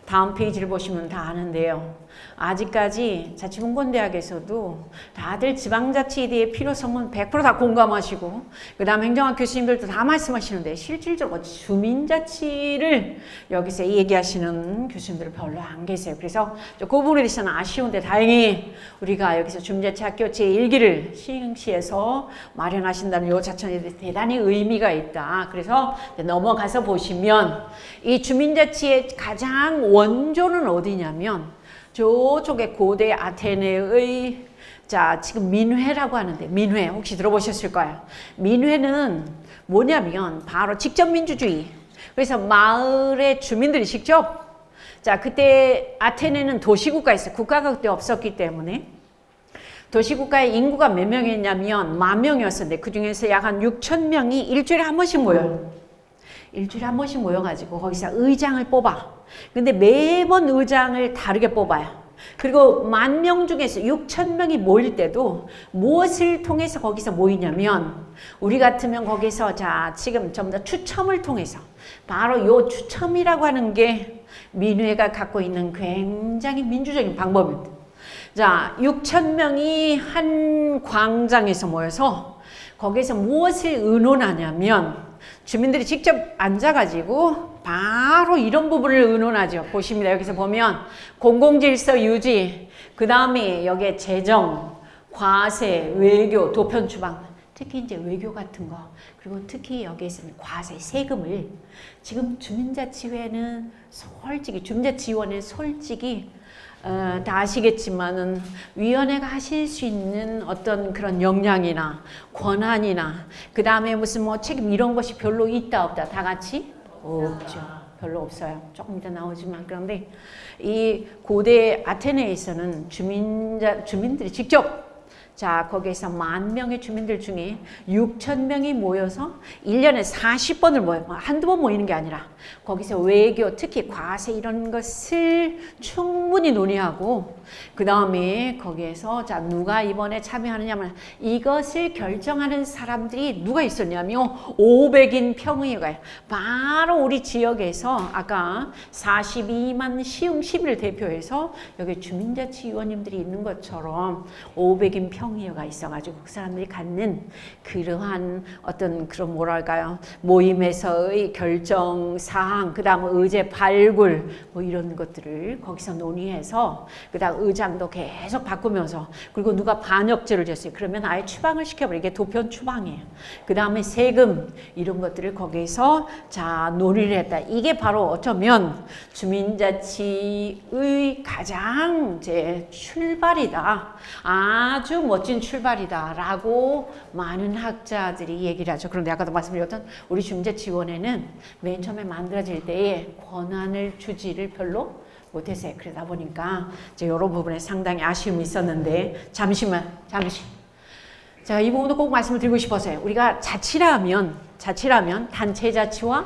다음 페이지를 보시면 다 아는데요. 아직까지 자치분권대학에서도 다들 지방자치에 대해 필요성은 100%다 공감하시고 그 다음 행정학 교수님들도 다 말씀하시는데 실질적으로 주민자치를 여기서 얘기하시는 교수님들 별로 안 계세요. 그래서 그 부분에 대해서는 아쉬운데 다행히 우리가 여기서 주민자치학교 제1기를 시흥시에서 마련하신다는 이 자체에 대단히 의미가 있다. 그래서 넘어가서 보시면 이 주민자치의 가장 원조는 어디냐면 저쪽에 고대 아테네의 자 지금 민회라고 하는데 민회 혹시 들어보셨을 거예요. 민회는 뭐냐면 바로 직접 민주주의. 그래서 마을의 주민들이 직접 자 그때 아테네는 도시국가였어요. 국가가 그때 없었기 때문에 도시국가의 인구가 몇 명이었냐면 10,000명이었는데 그 중에서 약 한 6,000명이 일주일에 한 번씩 모여요. 일주일에 한 번씩 모여가지고 거기서 의장을 뽑아. 근데 매번 의장을 다르게 뽑아요. 그리고 10,000명 중에서 6,000명이 모일 때도 무엇을 통해서 거기서 모이냐면 우리 같으면 거기서 자 지금 전부 다 추첨을 통해서 바로 요 추첨이라고 하는 게 민회가 갖고 있는 굉장히 민주적인 방법입니다. 자 6,000명이 한 광장에서 모여서 거기서 무엇을 의논하냐면 주민들이 직접 앉아가지고 바로 이런 부분을 의논하죠. 보십니다. 여기서 보면 공공질서 유지, 그 다음에 여기에 재정, 과세, 외교, 도편 추방, 특히 이제 외교 같은 거, 그리고 특히 여기에서는 과세, 세금을 지금 주민자치회는 솔직히 주민자치위원회는 솔직히 다 아시겠지만은 위원회가 하실 수 있는 어떤 그런 역량이나 권한이나 그 다음에 무슨 뭐 책임 이런 것이 별로 있다 없다 다 같이 없죠. 별로 없어요. 조금 이따 나오지만 그런데 이 고대 아테네에서는 주민들이 직접 자 거기에서 10,000명의 주민들 중에 6,000명이 모여서 1년에 40번을 모여요. 한두 번 모이는 게 아니라 거기서 외교 특히 과세 이런 것을 충분히 논의하고 그 다음에 거기에서 자 누가 이번에 참여하느냐면 이것을 결정하는 사람들이 누가 있었냐면 500인 평의회가요. 바로 우리 지역에서 아까 42만 시흥10을 대표해서 여기 주민자치위원님들이 있는 것처럼 500인 평의회가 있어가지고 그 사람들이 갖는 그러한 어떤 그런 뭐랄까요 모임에서의 결정 사항 그 다음 의제 발굴 뭐 이런 것들을 거기서 논의해서 그 다음 의장도 계속 바꾸면서 그리고 누가 반역죄를 졌어요. 그러면 아예 추방을 시켜버려. 이게 도편 추방이에요. 그 다음에 세금 이런 것들을 거기서 자 논의를 했다. 이게 바로 어쩌면 주민자치의 가장 이제 출발이다. 아주 멋진 출발이다라고 많은 학자들이 얘기를 하죠. 그런데 아까도 말씀드렸던 우리 주민자치위원회는 맨 처음에 만들어질 때에 권한을 주지를 별로 못했어요. 그러다 보니까 이제 이런 부분에 상당히 아쉬움이 있었는데 잠시. 자, 이 부분도 꼭 말씀을 드리고 싶어서요. 우리가 자치라면 단체 자치와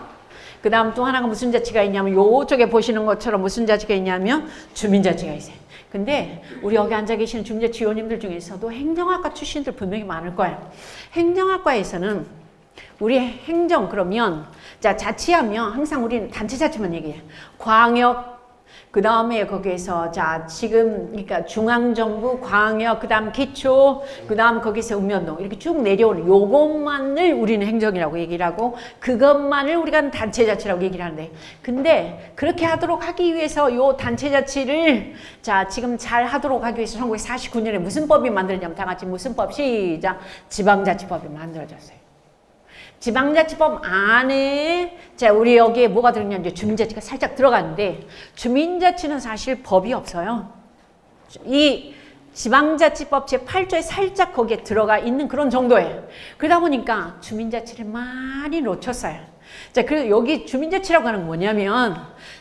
그 다음 또 하나가 무슨 자치가 있냐면 요쪽에 보시는 것처럼 무슨 자치가 있냐면 주민자치가 있어요. 근데 우리 여기 앉아 계시는 주민자치위원님들 중에서도 행정학과 출신들 분명히 많을 거예요. 행정학과에서는 우리 행정 그러면 자 자치하면 항상 우리는 단체 자치만 얘기해요. 광역 그 다음에 거기에서 자 지금 그러니까 중앙정부 광역 그 다음 기초 그 다음 거기서 읍면동 이렇게 쭉 내려오는 요것만을 우리는 행정이라고 얘기를 하고 그것만을 우리가 단체 자치라고 얘기를 하는데 근데 그렇게 하도록 하기 위해서 요 단체 자치를 자 지금 잘 하도록 하기 위해서 1949년에 무슨 법이 만들어졌냐면 다 같이 무슨 법 시작 지방자치법이 만들어졌어요. 지방자치법 안에 자 우리 여기에 뭐가 들어있냐 이제 주민자치가 살짝 들어가는데 주민자치는 사실 법이 없어요. 이 지방자치법 제8조에 살짝 거기에 들어가 있는 그런 정도예요. 그러다 보니까 주민자치를 많이 놓쳤어요. 자, 그리고 여기 주민자치라고 하는 건 뭐냐면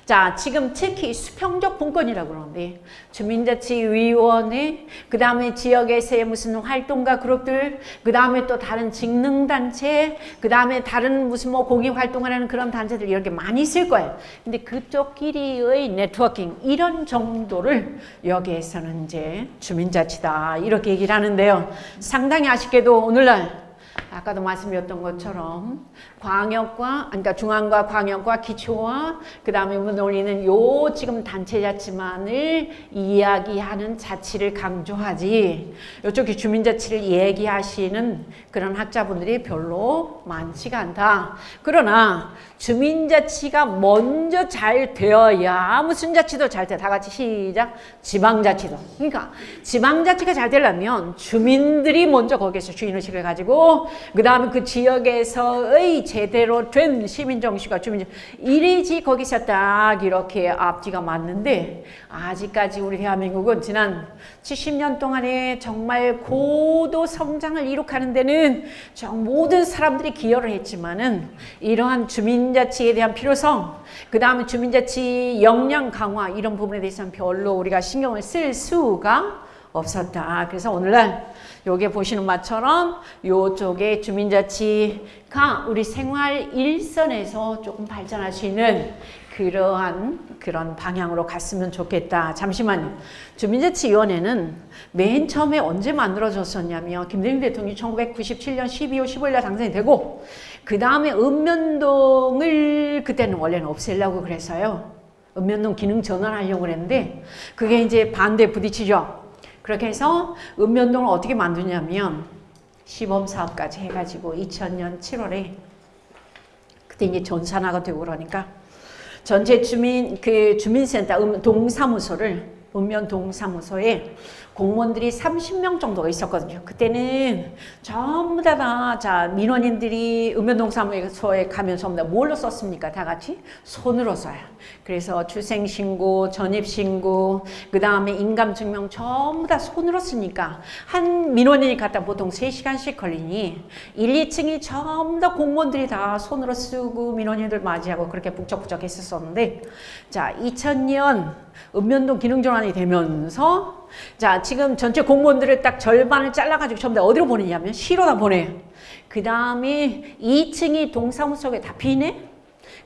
자, 지금 특히 수평적 분권이라고 그러는데 주민자치위원회, 그 다음에 지역에서의 무슨 활동가 그룹들, 그 다음에 또 다른 직능단체, 그 다음에 다른 무슨 뭐 공익 활동을 하는 그런 단체들 이렇게 많이 있을 거예요. 근데 그쪽끼리의 네트워킹 이런 정도를 여기에서는 이제 주민자치다 이렇게 얘기를 하는데요. 상당히 아쉽게도 오늘날 아까도 말씀드렸던 것처럼 광역과, 그러니까 중앙과 광역과 기초와 그 다음에 논리는 요 지금 단체자치만을 이야기하는 자치를 강조하지 이쪽에 주민자치를 얘기하시는 그런 학자분들이 별로 많지가 않다. 그러나 주민자치가 먼저 잘 되어야 무슨 자치도 잘 돼. 다 같이 시작. 지방자치도. 그러니까 지방자치가 잘 되려면 주민들이 먼저 거기에서 주인의식을 가지고 그 다음에 그 지역에서의 제대로 된 시민정신과 주민정신 이래지 거기서 딱 이렇게 앞뒤가 맞는데 아직까지 우리 대한민국은 지난 70년 동안에 정말 고도 성장을 이룩하는 데는 모든 사람들이 기여를 했지만은 이러한 주민자치에 대한 필요성, 그 다음에 주민자치 역량 강화 이런 부분에 대해서는 별로 우리가 신경을 쓸 수가 없었다. 그래서 오늘날 여기 보시는 바처럼 요쪽에 주민자치가 우리 생활 일선에서 조금 발전할 수 있는 그런 방향으로 갔으면 좋겠다. 잠시만요. 주민자치위원회는 맨 처음에 언제 만들어졌었냐면 김대중 대통령이 1997년 12월 15일날 당선이 되고 그 다음에 읍면동을 그때는 원래는 없애려고 그랬어요. 읍면동 기능 전환하려고 그랬는데 그게 이제 반대에 부딪히죠. 그렇게 해서 읍면동을 어떻게 만드냐면 시범사업까지 해가지고 2000년 7월에 그때 이제 전산화가 되고 그러니까 전체 주민센터 동사무소를 읍면 동사무소에 공무원들이 30명 정도가 있었거든요. 그때는 전부 다 민원인들이 읍면동사무소에 가면 전부 다 뭘로 썼습니까? 다 같이 손으로 써요. 그래서 출생신고, 전입신고, 그 다음에 인감증명 전부 다 손으로 쓰니까 한 민원인이 갔다 보통 3시간씩 걸리니 1, 2층이 전부 다 공무원들이 다 손으로 쓰고 민원인들 맞이하고 그렇게 북적북적 했었었는데 자, 2000년 읍면동 기능전환이 되면서 자, 지금 전체 공무원들을 딱 절반을 잘라가지고 전부 다 어디로 보내냐면 시로다 보내요. 그 다음에 2층이 동사무소에 다 비네?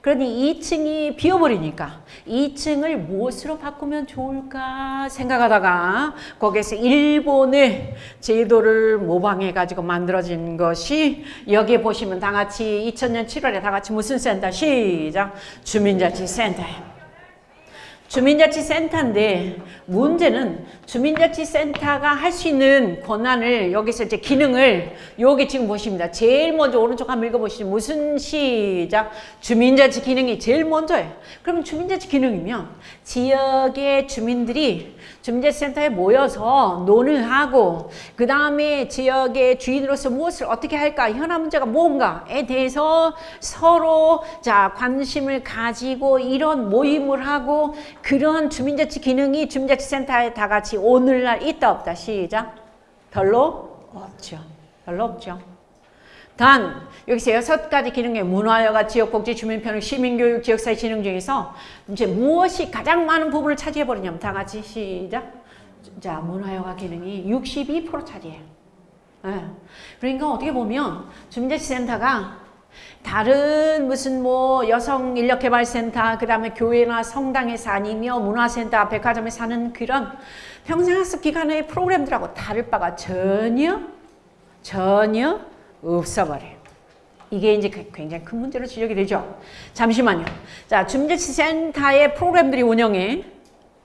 그러니 2층이 비어버리니까 2층을 무엇으로 바꾸면 좋을까 생각하다가 거기에서 일본의 제도를 모방해가지고 만들어진 것이 여기에 보시면 다 같이 2000년 7월에 다 같이 무슨 센터? 시작! 주민자치센터예요. 주민자치센터인데 문제는 주민자치센터가 할 수 있는 권한을 여기서 이제 기능을 여기 지금 보십니다. 제일 먼저 오른쪽 한번 읽어보시죠. 무슨 시작? 주민자치 기능이 제일 먼저예요. 그럼 주민자치 기능이면 지역의 주민들이 주민자치센터에 모여서 논의하고 그 다음에 지역의 주인으로서 무엇을 어떻게 할까? 현안 문제가 뭔가에 대해서 서로 자 관심을 가지고 이런 모임을 하고 그런 주민자치 기능이 주민자치센터에 다 같이 오늘날 있다 없다 시작 별로 없죠. 별로 없죠. 단 여기서 6가지 기능의 문화여가 지역복지 주민편의 시민교육 지역사회 진흥 중에서 이제 무엇이 가장 많은 부분을 차지해버리냐면 다 같이 시작 자 문화여가 기능이 62% 차지해요. 네. 그러니까 어떻게 보면 주민자치센터가 다른 무슨 뭐 여성 인력개발센터 그 다음에 교회나 성당에 사니며 문화센터 백화점에 사는 그런 평생학습 기관의 프로그램들하고 다를 바가 전혀 없어버려요. 이게 이제 굉장히 큰 문제로 지적이 되죠. 잠시만요. 자, 주민자치센터의 프로그램들이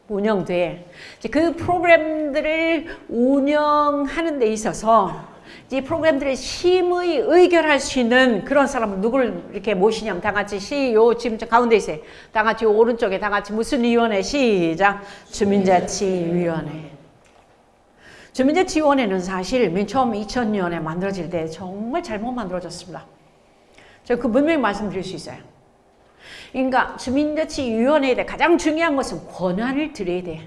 운영돼. 그 프로그램들을 운영하는 데 있어서 이 프로그램들을 심의 의결할 수 있는 그런 사람을 누구를 이렇게 모시냐면 다 같이 요 지금 가운데 있어요. 다 같이 오른쪽에 다 같이 무슨 위원회 시작 주민자치위원회. 주민자치위원회는 사실 맨 처음 2000년에 만들어질 때 정말 잘못 만들어졌습니다. 제가 그 분명히 말씀드릴 수 있어요. 그러니까 주민자치위원회에 대해 가장 중요한 것은 권한을 드려야 돼요.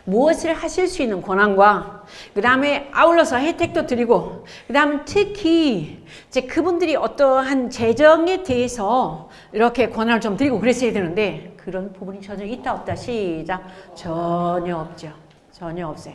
무엇을 하실 수 있는 권한과 그 다음에 아울러서 혜택도 드리고 그 다음에 특히 이제 그분들이 어떠한 재정에 대해서 이렇게 권한을 좀 드리고 그랬어야 되는데 그런 부분이 전혀 있다 없다 시작 전혀 없죠. 전혀 없어요.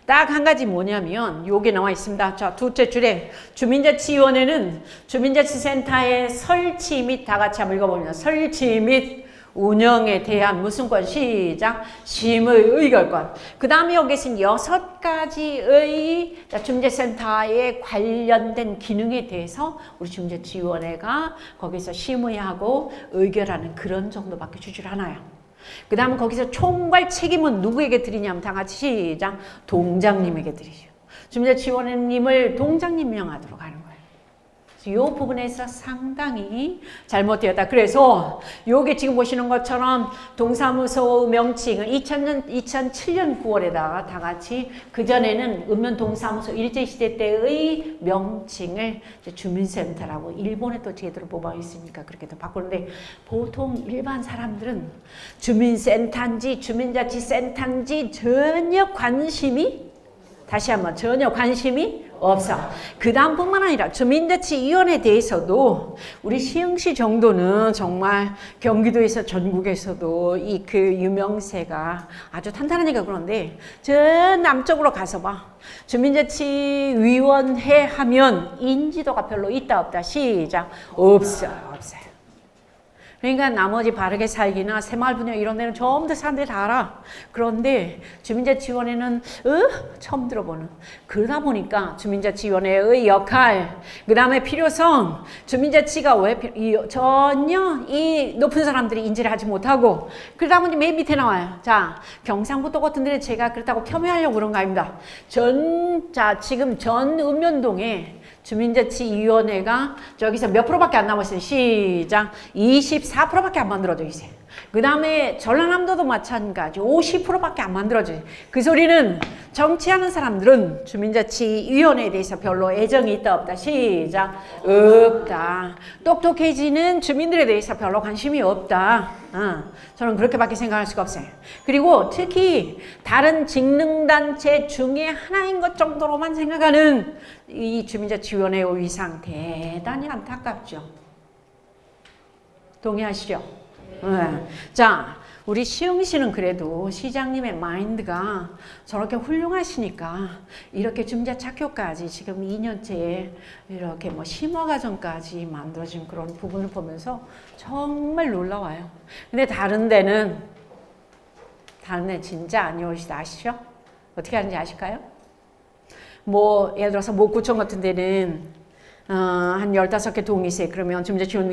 딱 한 가지 뭐냐면 요게 나와 있습니다. 자, 둘째 줄에 주민자치위원회는 주민자치센터의 설치 및 다 같이 한번 읽어봅니다. 설치 및 운영에 대한 무슨 권? 시작. 심의 의결권. 그 다음에 여기서는 6가지의 주민재센터에 관련된 기능에 대해서 우리 주민자치위원회가 거기서 심의하고 의결하는 그런 정도밖에 주질 않아요. 그 다음에 거기서 총괄 책임은 누구에게 드리냐면 다 같이 시작. 동장님에게 드리죠. 주민자치위원회님을 동장님 명하도록 하는 거예요. 이 부분에서 상당히 잘못되었다. 그래서 여기 지금 보시는 것처럼 동사무소 명칭을 2007년 9월에다가 다 같이 그전에는 읍면 동사무소 일제시대 때의 명칭을 주민센터라고 일본에 또 제대로 뽑아 있으니까 그렇게 또 바꾸는데 보통 일반 사람들은 주민센터인지 주민자치센터인지 전혀 관심이 다시 한번 전혀 관심이 없어. 그 다음뿐만 아니라 주민자치위원회에 대해서도 우리 시흥시 정도는 정말 경기도에서 전국에서도 이 그 유명세가 아주 탄탄하니까 그런데 저 남쪽으로 가서 봐. 주민자치위원회 하면 인지도가 별로 있다 없다. 시작. 없어요. 그러니까 나머지 바르게 살기나 새마을분야 이런 데는 전부 다 사람들이 다 알아. 그런데 주민자치위원회는 처음 들어보는. 그러다 보니까 주민자치위원회의 역할, 그 다음에 필요성, 주민자치가 왜 전혀 이 높은 사람들이 인지를 하지 못하고 그러다 보니 맨 밑에 나와요. 자, 경상북도 같은 데는 제가 그렇다고 폄훼하려고 그런 거 아닙니다. 지금 전 읍면동에 주민자치위원회가 저기서 몇 프로밖에 안 남았어요. 시작. 24%밖에 안 만들어져 있어요. 그 다음에 전라남도도 마찬가지 50%밖에 안 만들어져요. 그 소리는 정치하는 사람들은 주민자치위원회에 대해서 별로 애정이 있다 없다. 시작. 없다. 똑똑해지는 주민들에 대해서 별로 관심이 없다. 저는 그렇게밖에 생각할 수가 없어요. 그리고 특히 다른 직능단체 중에 하나인 것 정도로만 생각하는 이 주민자치위원회의 위상 대단히 안타깝죠. 동의하시죠? 네. 자, 우리 시흥시는 그래도 시장님의 마인드가 저렇게 훌륭하시니까 이렇게 주민자치학교까지 지금 2년째에 이렇게 뭐 심화과정까지 만들어진 그런 부분을 보면서 정말 놀라워요. 근데 다른 데는 진짜 안 좋으시다 아시죠? 어떻게 하는지 아실까요? 뭐 예를 들어서 목구청 같은 데는 한 15개 동이 있어요. 그러면 주민자치위원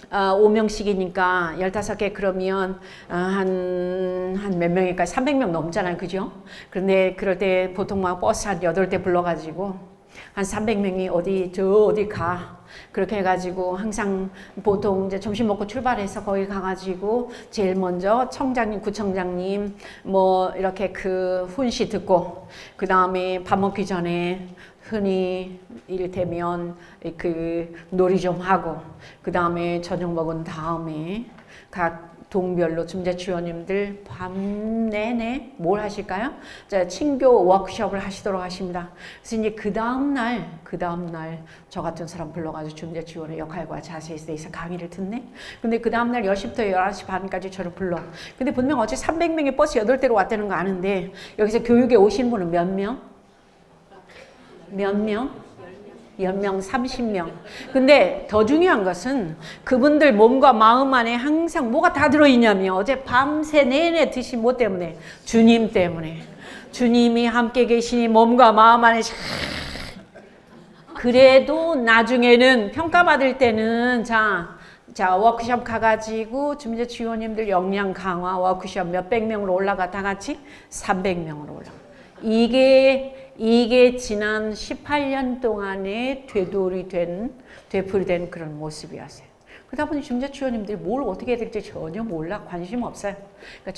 5명씩이니까 15개 그러면 한 몇 명일까? 300명 넘잖아요. 그죠? 그런데 그럴 때 보통 막 버스 한 8대 불러가지고 한 300명이 어디 가. 그렇게 해가지고 항상 보통 이제 점심 먹고 출발해서 거기 가가지고 제일 먼저 청장님, 구청장님 뭐 이렇게 그 훈시 듣고 그 다음에 밥 먹기 전에 흔히 이를테면 그 놀이 좀 하고 그 다음에 저녁 먹은 다음에 각 동별로 주민자치위원님들 밤 내내 뭘 하실까요? 자, 친교 워크숍을 하시도록 하십니다. 그래서 이제 그 다음날 저 같은 사람 불러가지고 주민자치위원회 역할과 자세에 대해서 강의를 듣네. 근데 그 다음날 10시부터 11시 반까지 저를 불러. 근데 분명 어제 300명의 버스 8대로 왔다는 거 아는데 여기서 교육에 오신 분은 몇 명? 10명, 30명. 근데 더 중요한 것은 그분들 몸과 마음 안에 항상 뭐가 다 들어있냐면 어제 밤새 내내 드신 뭐 때문에? 주님 때문에. 주님이 함께 계시니 몸과 마음 안에 그래도 나중에는 평가받을 때는 자 워크숍 가가지고 주민자치위원님들 역량 강화 워크숍 몇백 명으로 올라가 다 같이 300명으로 올라가. 이게 지난 18년 동안에 되풀이된 그런 모습이었어요. 그러다 보니 주민자치위원님들이 뭘 어떻게 해야 될지 전혀 몰라. 관심 없어요. 그러니까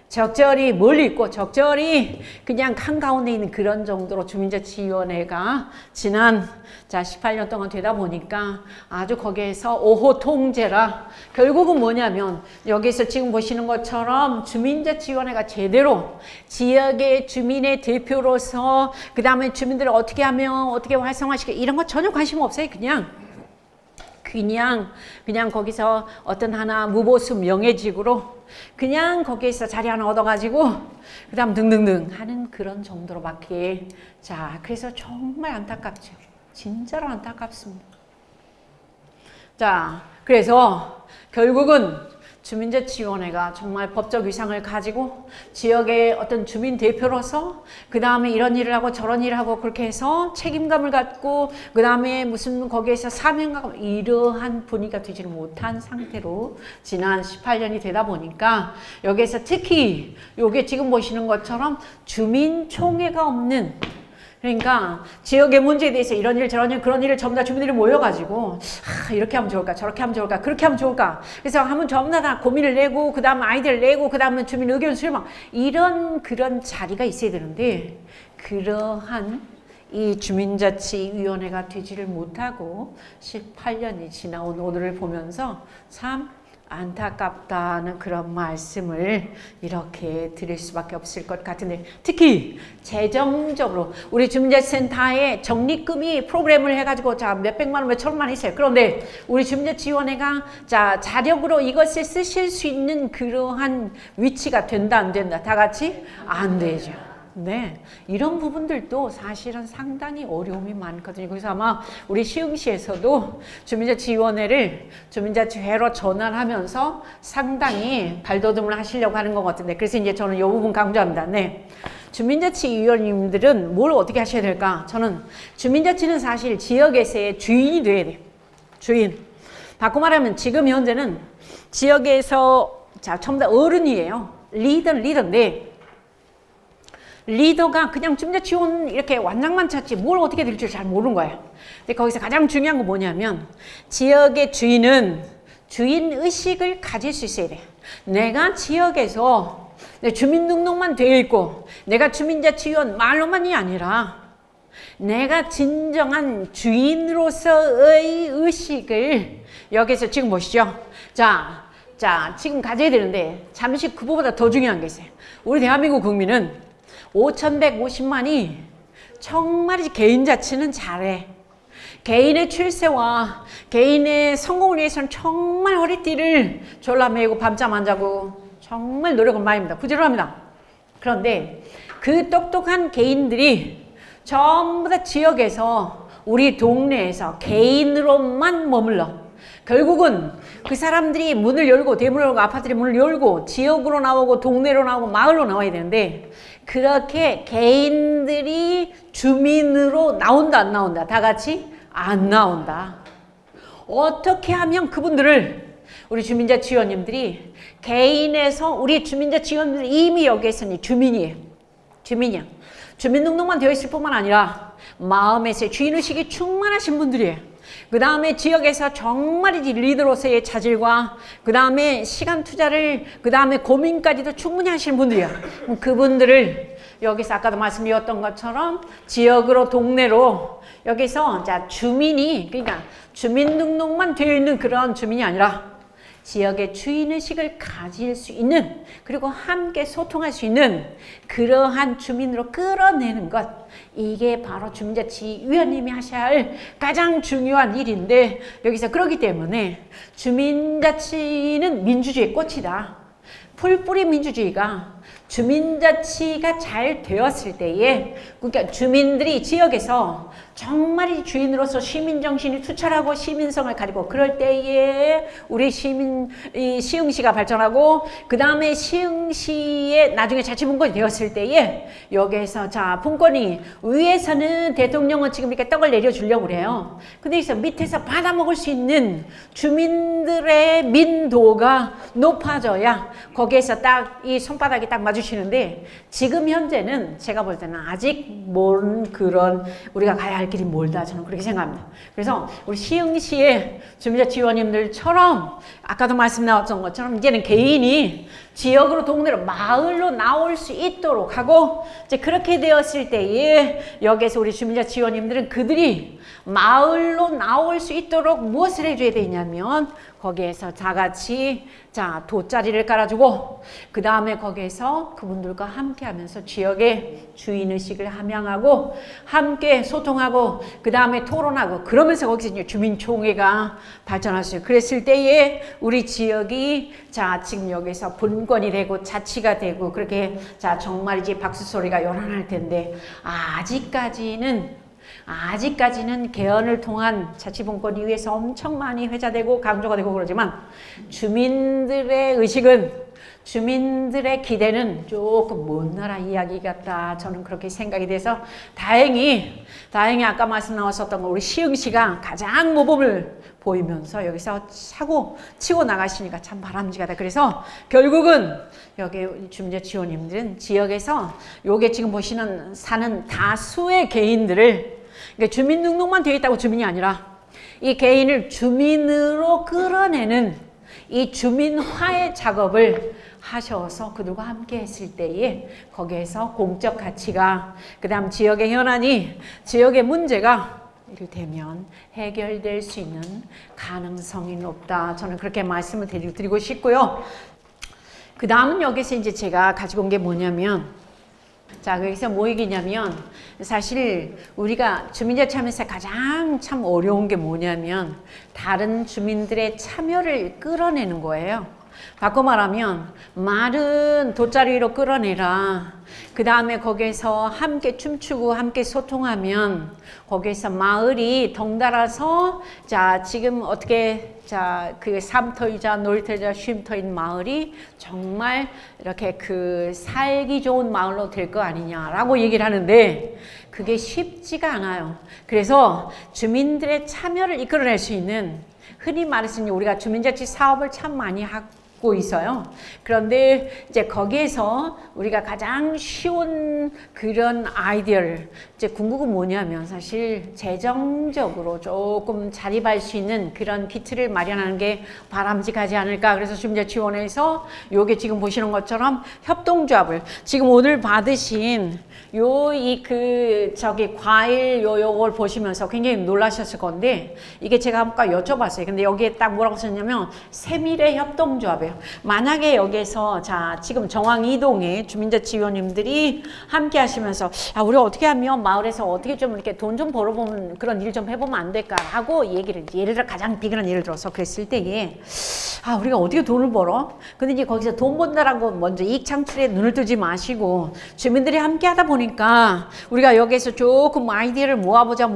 적절히 뭘 읽고 적절히 그냥 한가운데 있는 그런 정도로 주민자치위원회가 지난 18년 동안 되다 보니까 아주 거기에서 오호통제라 결국은 뭐냐면 여기서 지금 보시는 것처럼 주민자치위원회가 제대로 지역의 주민의 대표로서 그 다음에 주민들을 어떻게 하면 어떻게 활성화시켜 이런 거 전혀 관심 없어요. 그냥 거기서 어떤 하나 무보수 명예직으로 그냥 거기에서 자리 하나 얻어가지고 그 다음 등등등 하는 그런 정도로밖에. 자, 그래서 정말 안타깝죠. 진짜로 안타깝습니다. 자, 그래서 결국은 주민자치위원회가 정말 법적 위상을 가지고 지역의 어떤 주민 대표로서 그 다음에 이런 일을 하고 저런 일을 하고 그렇게 해서 책임감을 갖고 그 다음에 무슨 거기에서 사명감 이러한 분위기가 되지를 못한 상태로 지난 18년이 되다 보니까 여기에서 특히 요게 지금 보시는 것처럼 주민총회가 없는, 그러니까 지역의 문제에 대해서 이런 일 저런 일 그런 일을 전부 다 주민들이 모여가지고 이렇게 하면 좋을까 저렇게 하면 좋을까 그렇게 하면 좋을까 그래서 하면 전부 다 고민을 내고 그 다음 아이디어를 내고 그 다음에 주민 의견 수렴 이런 그런 자리가 있어야 되는데 그러한 이 주민자치위원회가 되지를 못하고 18년이 지나온 오늘을 보면서 참 안타깝다는 그런 말씀을 이렇게 드릴 수밖에 없을 것 같은데, 특히 재정적으로 우리 주민자치센터에 적립금이 프로그램을 해가지고 자 몇백만 원 몇천만 원 있어요. 그런데 우리 주민자치위원회가 자 자력으로 이것을 쓰실 수 있는 그러한 위치가 된다 안 된다? 다 같이 안 되죠. 네, 이런 부분들도 사실은 상당히 어려움이 많거든요. 그래서 아마 우리 시흥시에서도 주민자치위원회를 주민자치회로 전환하면서 상당히 발돋움을 하시려고 하는 것 같은데, 그래서 이제 저는 이 부분 강조합니다. 네, 주민자치위원님들은 뭘 어떻게 하셔야 될까? 저는 주민자치는 사실 지역에서의 주인이 돼야 돼요. 주인. 바꿔 말하면 지금 현재는 지역에서 자 전부 다 어른이에요. 리더인데 리더가 그냥 주민자치위원 이렇게 완장만 찾지 뭘 어떻게 될지 잘 모르는 거예요. 근데 거기서 가장 중요한 건 뭐냐면 지역의 주인은 주인의식을 가질 수 있어야 돼요. 내가 지역에서 내 주민등록만 되어 있고 내가 주민자치위원 말로만이 아니라 내가 진정한 주인으로서의 의식을 여기서 지금 보시죠. 자, 지금 가져야 되는데 잠시 그거보다 더 중요한 게 있어요. 우리 대한민국 국민은 5,150만이 정말 개인 자치는 잘해. 개인의 출세와 개인의 성공을 위해서는 정말 허리띠를 졸라매고 밤잠 안 자고 정말 노력을 많이 합니다. 부지런합니다. 그런데 그 똑똑한 개인들이 전부 다 지역에서 우리 동네에서 개인으로만 머물러 결국은 그 사람들이 문을 열고 대문을 열고 아파트의 문을 열고 지역으로 나오고 동네로 나오고 마을로 나와야 되는데 그렇게 개인들이 주민으로 나온다 안 나온다? 다 같이 안 나온다. 어떻게 하면 그분들을 우리 주민자치위원님들이 개인에서 우리 주민자치위원님들이 이미 여기에서는 주민이에요. 주민이야. 주민등록만 되어 있을 뿐만 아니라 마음에서 주인의식이 충만하신 분들이에요. 그 다음에 지역에서 정말 리더로서의 자질과 그 다음에 시간 투자를 그 다음에 고민까지도 충분히 하시는 분들이야. 그분들을 여기서 아까도 말씀드렸던 것처럼 지역으로 동네로 여기서 자 주민이 그러니까 주민등록만 되어 있는 그런 주민이 아니라 지역의 주인의식을 가질 수 있는 그리고 함께 소통할 수 있는 그러한 주민으로 끌어내는 것, 이게 바로 주민자치위원님이 하셔야 할 가장 중요한 일인데 여기서 그렇기 때문에 주민자치는 민주주의의 꽃이다. 풀뿌리 민주주의가 주민자치가 잘 되었을 때에 그러니까 주민들이 지역에서 정말 주인으로서 시민정신이 투철하고 시민성을 가지고 그럴 때에 우리 시흥시가 발전하고 그 다음에 시흥시에 나중에 자치분권이 되었을 때에 여기에서 자 분권이 위에서는 대통령은 지금 이렇게 떡을 내려주려고 그래요. 근데 여기서 밑에서 받아먹을 수 있는 주민들의 민도가 높아져야 거기에서 딱 이 손바닥이 딱 마주치는데 지금 현재는 제가 볼 때는 아직 먼 그런 우리가 가야 할 길이 멀다 저는 그렇게 생각합니다. 그래서 우리 시흥시의 주민자치위원님들처럼 아까도 말씀 나왔던 것처럼 이제는 개인이 지역으로 동네로 마을로 나올 수 있도록 하고 이제 그렇게 되었을 때에 여기에서 우리 주민자치위원님들은 그들이 마을로 나올 수 있도록 무엇을 해줘야 되냐면 거기에서 다같이 자 돗자리를 깔아주고 그 다음에 거기에서 그분들과 함께 하면서 지역의 주인의식을 함양하고 함께 소통하고 그 다음에 토론하고 그러면서 거기서 이제 주민총회가 발전했어요. 그랬을 때에 우리 지역이 자 지금 여기서 분권이 되고 자치가 되고 그렇게 자 정말 이제 박수 소리가 요란할 텐데 아직까지는 아직까지는 개헌을 통한 자치분권 이후에서 엄청 많이 회자되고 강조가 되고 그러지만 주민들의 의식은, 주민들의 기대는 조금 먼 나라 이야기 같다. 저는 그렇게 생각이 돼서 다행히 아까 말씀 나왔었던 거 우리 시흥시가 가장 모범을 보이면서 여기서 차고 치고 나가시니까 참 바람직하다. 그래서 결국은 여기 주민자 지원님들은 지역에서 요게 지금 보시는 사는 다수의 개인들을, 그러니까 주민등록만 되어 있다고 주민이 아니라 이 개인을 주민으로 끌어내는 이 주민화의 작업을 하셔서 그들과 함께 했을 때에 거기에서 공적 가치가, 그 다음 지역의 현안이, 지역의 문제가 이를테면 해결될 수 있는 가능성이 높다. 저는 그렇게 말씀을 드리고 싶고요. 그 다음은 여기서 이제 제가 가지고 온 게 뭐냐면, 자, 여기서 뭐 얘기냐면, 사실 우리가 주민자 참여에서 가장 참 어려운 게 뭐냐면 다른 주민들의 참여를 끌어내는 거예요. 바꿔 말하면 말은 돗자리로 끌어내라. 그 다음에 거기에서 함께 춤추고 함께 소통하면 거기에서 마을이 덩달아서, 자, 지금 어떻게, 자, 그 삶터이자 놀이터이자 쉼터인 마을이 정말 이렇게 그 살기 좋은 마을로 될 거 아니냐라고 얘기를 하는데 그게 쉽지가 않아요. 그래서 주민들의 참여를 이끌어낼 수 있는, 흔히 말해서 우리가 주민자치 사업을 참 많이 하고 있어요. 그런데 이제 거기에서 우리가 가장 쉬운 그런 아이디어를, 이제 궁극은 뭐냐면 사실 재정적으로 조금 자립할 수 있는 그런 기틀을 마련하는 게 바람직하지 않을까. 그래서 주민자치원에서 요게 지금 보시는 것처럼 협동조합을, 지금 오늘 받으신 과일 요걸 보시면서 굉장히 놀라셨을 건데, 이게 제가 한번 여쭤봤어요. 근데 여기에 딱 뭐라고 썼냐면 세밀의 협동조합이에요. 만약에 여기에서, 자, 지금 정왕 이동에 주민자치위원님들이 함께 하시면서, 아, 우리가 어떻게 하면 마을에서 어떻게 좀 이렇게 돈 좀 벌어보면, 그런 일 좀 해보면 안 될까 하고 얘기를, 예를 들어 가장 비근한 예를 들어서 그랬을 때에, 아, 우리가 어떻게 돈을 벌어? 근데 이제 거기서 돈 번다라고 먼저 이익 창출에 눈을 뜨지 마시고 주민들이 함께 하다 보니까 우리가 여기에서 조금 아이디어를 모아보자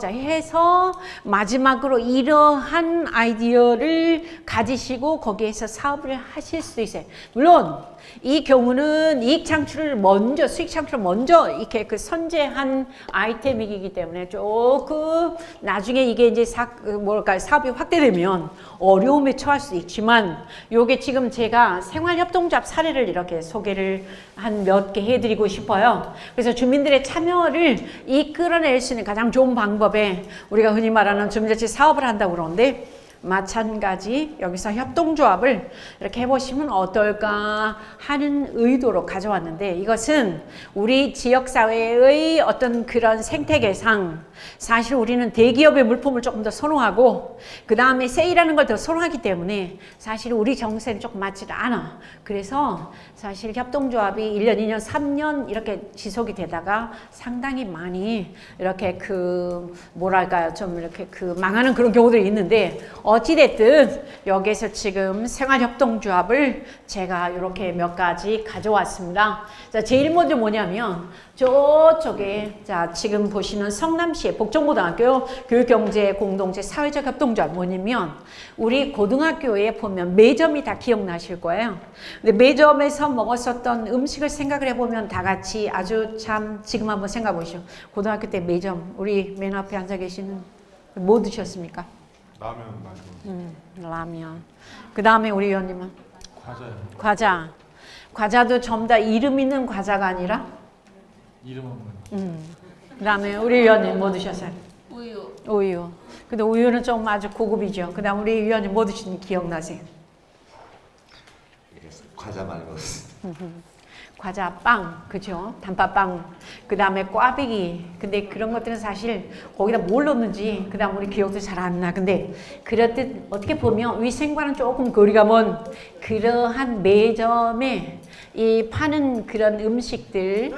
해서 마지막으로 이러한 아이디어를 가지시고 거기에서 사업을 하실 수 있어요. 물론 이 경우는 이익 창출을 먼저, 수익 창출을 먼저 이렇게 그 선제한 아이템이기 때문에 조금 나중에 이게 이제 사업이 확대되면 어려움에 처할 수 있지만, 요게 지금 제가 생활협동조합 사례를 이렇게 소개를 한 몇 개 해드리고 싶어요. 그래서 주민들의 참여를 이끌어낼 수 있는 가장 좋은 방법에 우리가 흔히 말하는 주민자치 사업을 한다고 그러는데, 마찬가지 여기서 협동조합을 이렇게 해보시면 어떨까 하는 의도로 가져왔는데, 이것은 우리 지역사회의 어떤 그런 생태계상 사실 우리는 대기업의 물품을 조금 더 선호하고 그 다음에 세일하는 걸 더 선호하기 때문에 사실 우리 정세는 조금 맞지 않아. 그래서 사실 협동조합이 1년, 2년, 3년 이렇게 지속이 되다가 상당히 많이 이렇게 그 뭐랄까요, 좀 이렇게 그 망하는 그런 경우들이 있는데, 어찌됐든 여기에서 지금 생활협동조합을 제가 이렇게 몇 가지 가져왔습니다. 자, 제일 먼저 뭐냐면 저쪽에, 자, 지금 보시는 성남시의 복정고등학교 교육경제공동체 사회적 협동조합 뭐냐면, 우리 고등학교에 보면 매점이 다 기억나실 거예요. 근데 매점에서 먹었었던 음식을 생각을 해보면 다 같이 아주 참, 지금 한번 생각해 보시죠. 고등학교 때 매점, 우리 맨 앞에 앉아 계시는 뭐 드셨습니까? 라면 많이 라면. 그 다음에 우리 위원님은? 과자요. 과자도 전부 다 이름 있는 과자가 아니라? 이름 없는. 그 다음에 우리 위원님 뭐 드셨어요? 우유. 근데 우유는 좀 아주 고급이죠. 그 다음 우리 위원님 뭐 드시는지 기억나세요? 과자 많이 먹었습니다. 과자, 빵, 그죠? 단팥빵, 그 다음에 꽈배기. 근데 그런 것들은 사실 거기다 뭘 넣는지 그 다음 우리 기억도 잘 안 나. 근데 그렇듯 어떻게 보면 위생과는 조금 거리가 먼 그러한 매점에 이 파는 그런 음식들,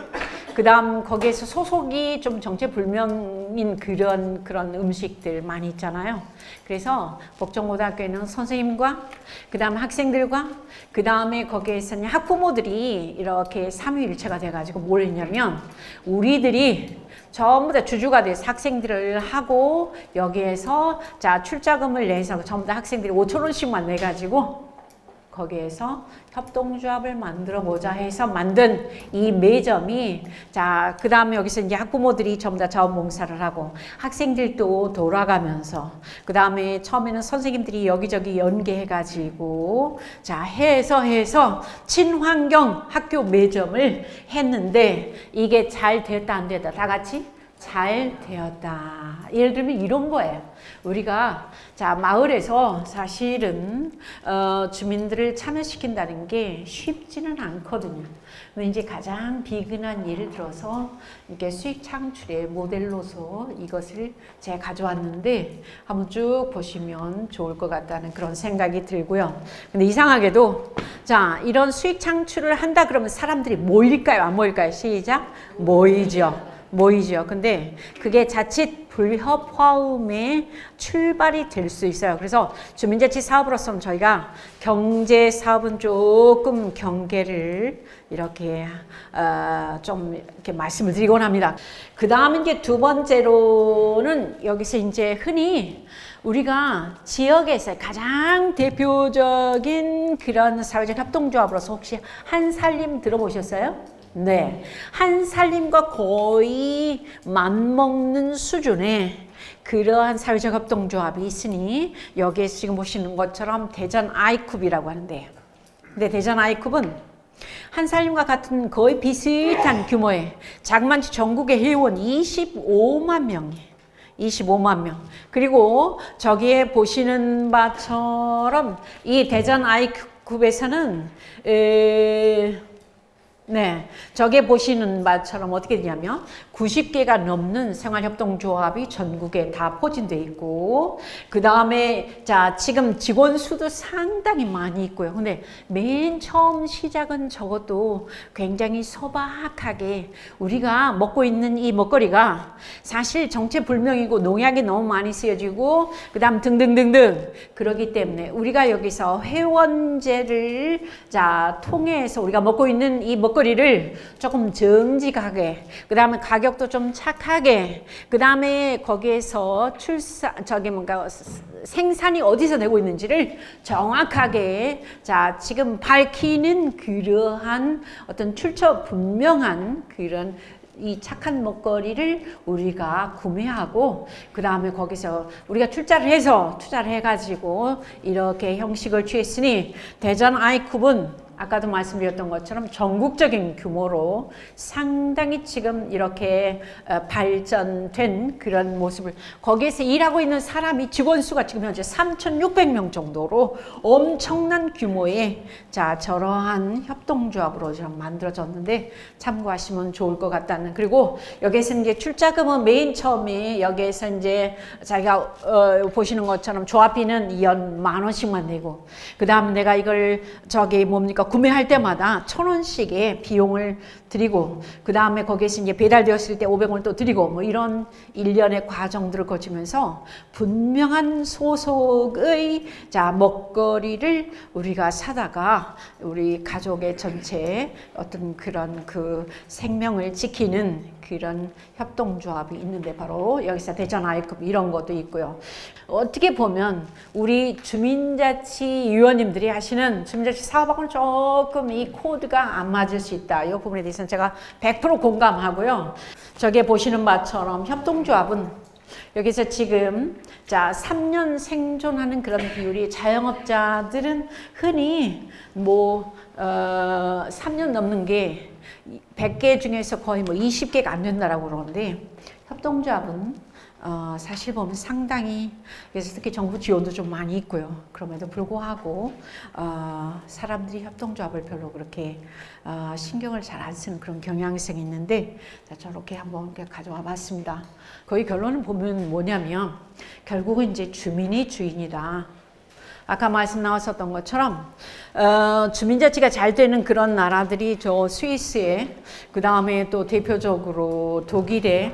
그 그다음 거기에서 소속이 좀 정체불명인 그런 음식들 많이 있잖아요. 그래서 복정고등학교에는 선생님과 그다음 학생들과 그다음에 거기에서는 학부모들이 이렇게 삼위일체가 돼가지고 뭘 했냐면 우리들이 전부 다 주주가 돼서 학생들을 하고 여기에서 자 출자금을 내서 전부 다 학생들이 5,000원씩만 내가지고 거기에서 협동조합을 만들어 보자 해서 만든 이 매점이 자 그 다음에 여기서 이제 학부모들이 전부 다 자원봉사를 하고 학생들도 돌아가면서 그 다음에 처음에는 선생님들이 여기저기 연계해 가지고 자 해서 친환경 학교 매점을 했는데 이게 잘 됐다 안 됐다 다 같이 잘 되었다. 예를 들면 이런 거예요. 우리가 자 마을에서 사실은 주민들을 참여시킨다는 게 쉽지는 않거든요. 이제 가장 비근한 예를 들어서 이렇게 수익 창출의 모델로서 이것을 제가 가져왔는데 한번 쭉 보시면 좋을 것 같다는 그런 생각이 들고요. 근데 이상하게도 자 이런 수익 창출을 한다 그러면 사람들이 모일까요? 안 모일까요? 시작 모이죠. 근데 그게 자칫 불협화음의 출발이 될 수 있어요. 그래서 주민자치 사업으로서는 저희가 경제 사업은 조금 경계를 이렇게 좀 이렇게 말씀을 드리곤 합니다. 그 다음 이제 두 번째로는 여기서 이제 흔히 우리가 지역에서 가장 대표적인 그런 사회적 협동조합으로서 혹시 한살림 들어보셨어요? 네, 한살림과 거의 맞먹는 수준의 그러한 사회적 협동조합이 있으니 여기에 지금 보시는 것처럼 대전 아이쿱이라고 하는데요. 근데 대전 아이쿱은 한살림과 같은 거의 비슷한 규모의 자그만치 전국의 회원 25만 명이에요. 25만 명. 그리고 저기에 보시는 바처럼 이 대전 아이쿱에서는 네, 저게 보시는 바처럼 어떻게 되냐면 90개가 넘는 생활협동조합이 전국에 다 포진되어 있고 그 다음에 자 지금 직원 수도 상당히 많이 있고요. 근데 맨 처음 시작은 적어도 굉장히 소박하게 우리가 먹고 있는 이 먹거리가 사실 정체불명이고 농약이 너무 많이 쓰여지고 그 다음 등등등등 그러기 때문에 우리가 여기서 회원제를 자 통해서 우리가 먹고 있는 이 먹거리를 조금 정직하게 그 다음에 가격도 좀 착하게 그 다음에 거기에서 생산이 어디서 되고 있는지를 정확하게 자 지금 밝히는 그러한 어떤 출처 분명한 그런 이 착한 먹거리를 우리가 구매하고 그 다음에 거기서 우리가 투자를 해가지고 이렇게 형식을 취했으니 대전 아이쿱은 아까도 말씀드렸던 것처럼 전국적인 규모로 상당히 지금 이렇게 발전된 그런 모습을 거기에서 일하고 있는 사람이 직원 수가 지금 현재 3,600명 정도로 엄청난 규모의 자 저러한 협동조합으로 좀 만들어졌는데 참고하시면 좋을 것 같다는 그리고 여기에서 이제 출자금은 맨 처음에 여기에서 이제 자기가 보시는 것처럼 조합비는 연 10,000원씩만 내고 그 다음 내가 이걸 저기 뭡니까 구매할 때마다 1,000원씩의 비용을 드리고 그 다음에 거기에서 이제 배달되었을 때 500원을 또 드리고 뭐 이런 일련의 과정들을 거치면서 분명한 소속의 자 먹거리를 우리가 사다가 우리 가족의 전체 어떤 그런 그 생명을 지키는 그런 협동조합이 있는데 바로 여기서 대전 아이컵 이런 것도 있고요. 어떻게 보면 우리 주민자치위원님들이 하시는 주민자치 사업하고는 조금 이 코드가 안 맞을 수 있다. 이 부분에 대해서는 제가 100% 공감하고요. 저기 보시는 바처럼 협동조합은 여기서 지금 자 3년 생존하는 그런 비율이 자영업자들은 흔히 뭐 3년 넘는 게 100개 중에서 거의 뭐 20개가 안 된다라고 그러는데 협동조합은 사실 보면 상당히 그래서 특히 정부 지원도 좀 많이 있고요. 그럼에도 불구하고 사람들이 협동조합을 별로 그렇게 신경을 잘 안 쓰는 그런 경향성이 있는데 자, 저렇게 한번 가져와 봤습니다. 거의 결론을 보면 뭐냐면 결국은 이제 주민이 주인이다. 아까 말씀 나왔었던 것처럼 주민자치가 잘 되는 그런 나라들이 저 스위스에, 그 다음에 또 대표적으로 독일에,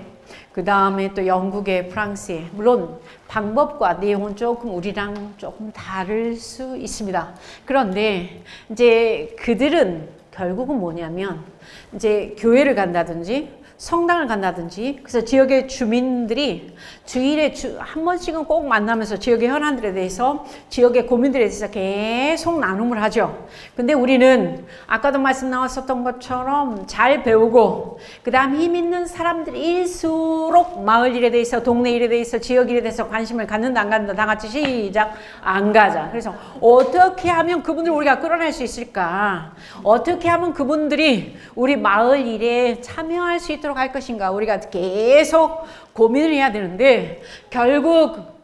그 다음에 또 영국에, 프랑스에. 물론 방법과 내용은 조금 우리랑 조금 다를 수 있습니다. 그런데 이제 그들은 결국은 뭐냐면 이제 교회를 간다든지 성당을 간다든지, 그래서 지역의 주민들이 주일에 한 번씩은 꼭 만나면서 지역의 현안들에 대해서, 지역의 고민들에 대해서 계속 나눔을 하죠. 근데 우리는 아까도 말씀 나왔었던 것처럼 잘 배우고, 그 다음 힘 있는 사람들일수록 마을 일에 대해서, 동네 일에 대해서, 지역 일에 대해서 관심을 갖는다, 안 갖는다? 다 같이 시작. 안 가자. 그래서 어떻게 하면 그분들 우리가 끌어낼 수 있을까? 어떻게 하면 그분들이 우리 마을 일에 참여할 수 있도록 할 것인가? 우리가 계속 고민을 해야 되는데, 결국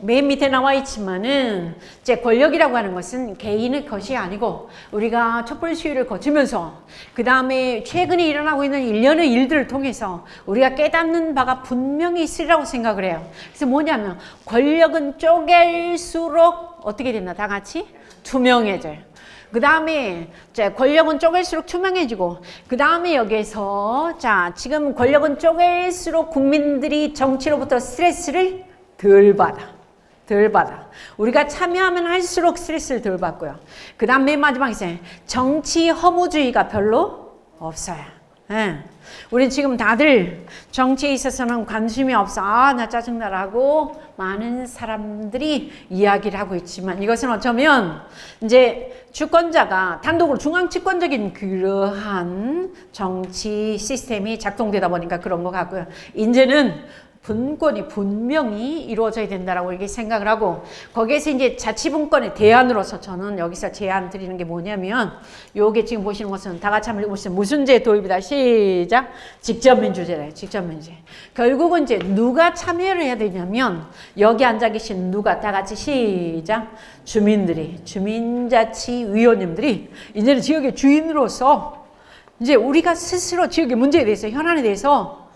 맨 밑에 나와 있지만은 이제 권력이라고 하는 것은 개인의 것이 아니고, 우리가 촛불 시위를 거치면서 그 다음에 최근에 일어나고 있는 일련의 일들을 통해서 우리가 깨닫는 바가 분명히 있으리라고 생각을 해요. 그래서 뭐냐면 권력은 쪼갤수록 어떻게 된다? 다 같이 투명해져요. 그 다음에 권력은 쪼갤수록 투명해지고, 그 다음에 여기에서 지금 권력은 쪼갤수록 국민들이 정치로부터 스트레스를 덜 받아. 우리가 참여하면 할수록 스트레스를 덜 받고요. 그 다음 맨 마지막에 있어요. 정치 허무주의가 별로 없어요. 예. 우리 지금 다들 정치에 있어서는 관심이 없어. 나 짜증나라고 많은 사람들이 이야기를 하고 있지만, 이것은 어쩌면 이제 주권자가 단독으로 중앙 집권적인 그러한 정치 시스템이 작동되다 보니까 그런 것 같고요. 이제는 분권이 분명히 이루어져야 된다라고 이렇게 생각을 하고, 거기에서 이제 자치분권의 대안으로서 저는 여기서 제안 드리는 게 뭐냐면, 요게 지금 보시는 것은 다 같이 한번 읽어보시죠. 무슨 제 도입이다. 시작. 직접민주제래요. 직접민주제. 결국은 이제 누가 참여를 해야 되냐면, 여기 앉아 계신 누가, 다 같이 시작. 주민들이, 주민자치위원님들이 이제는 지역의 주인으로서 이제 우리가 스스로 지역의 문제에 대해서, 현안에 대해서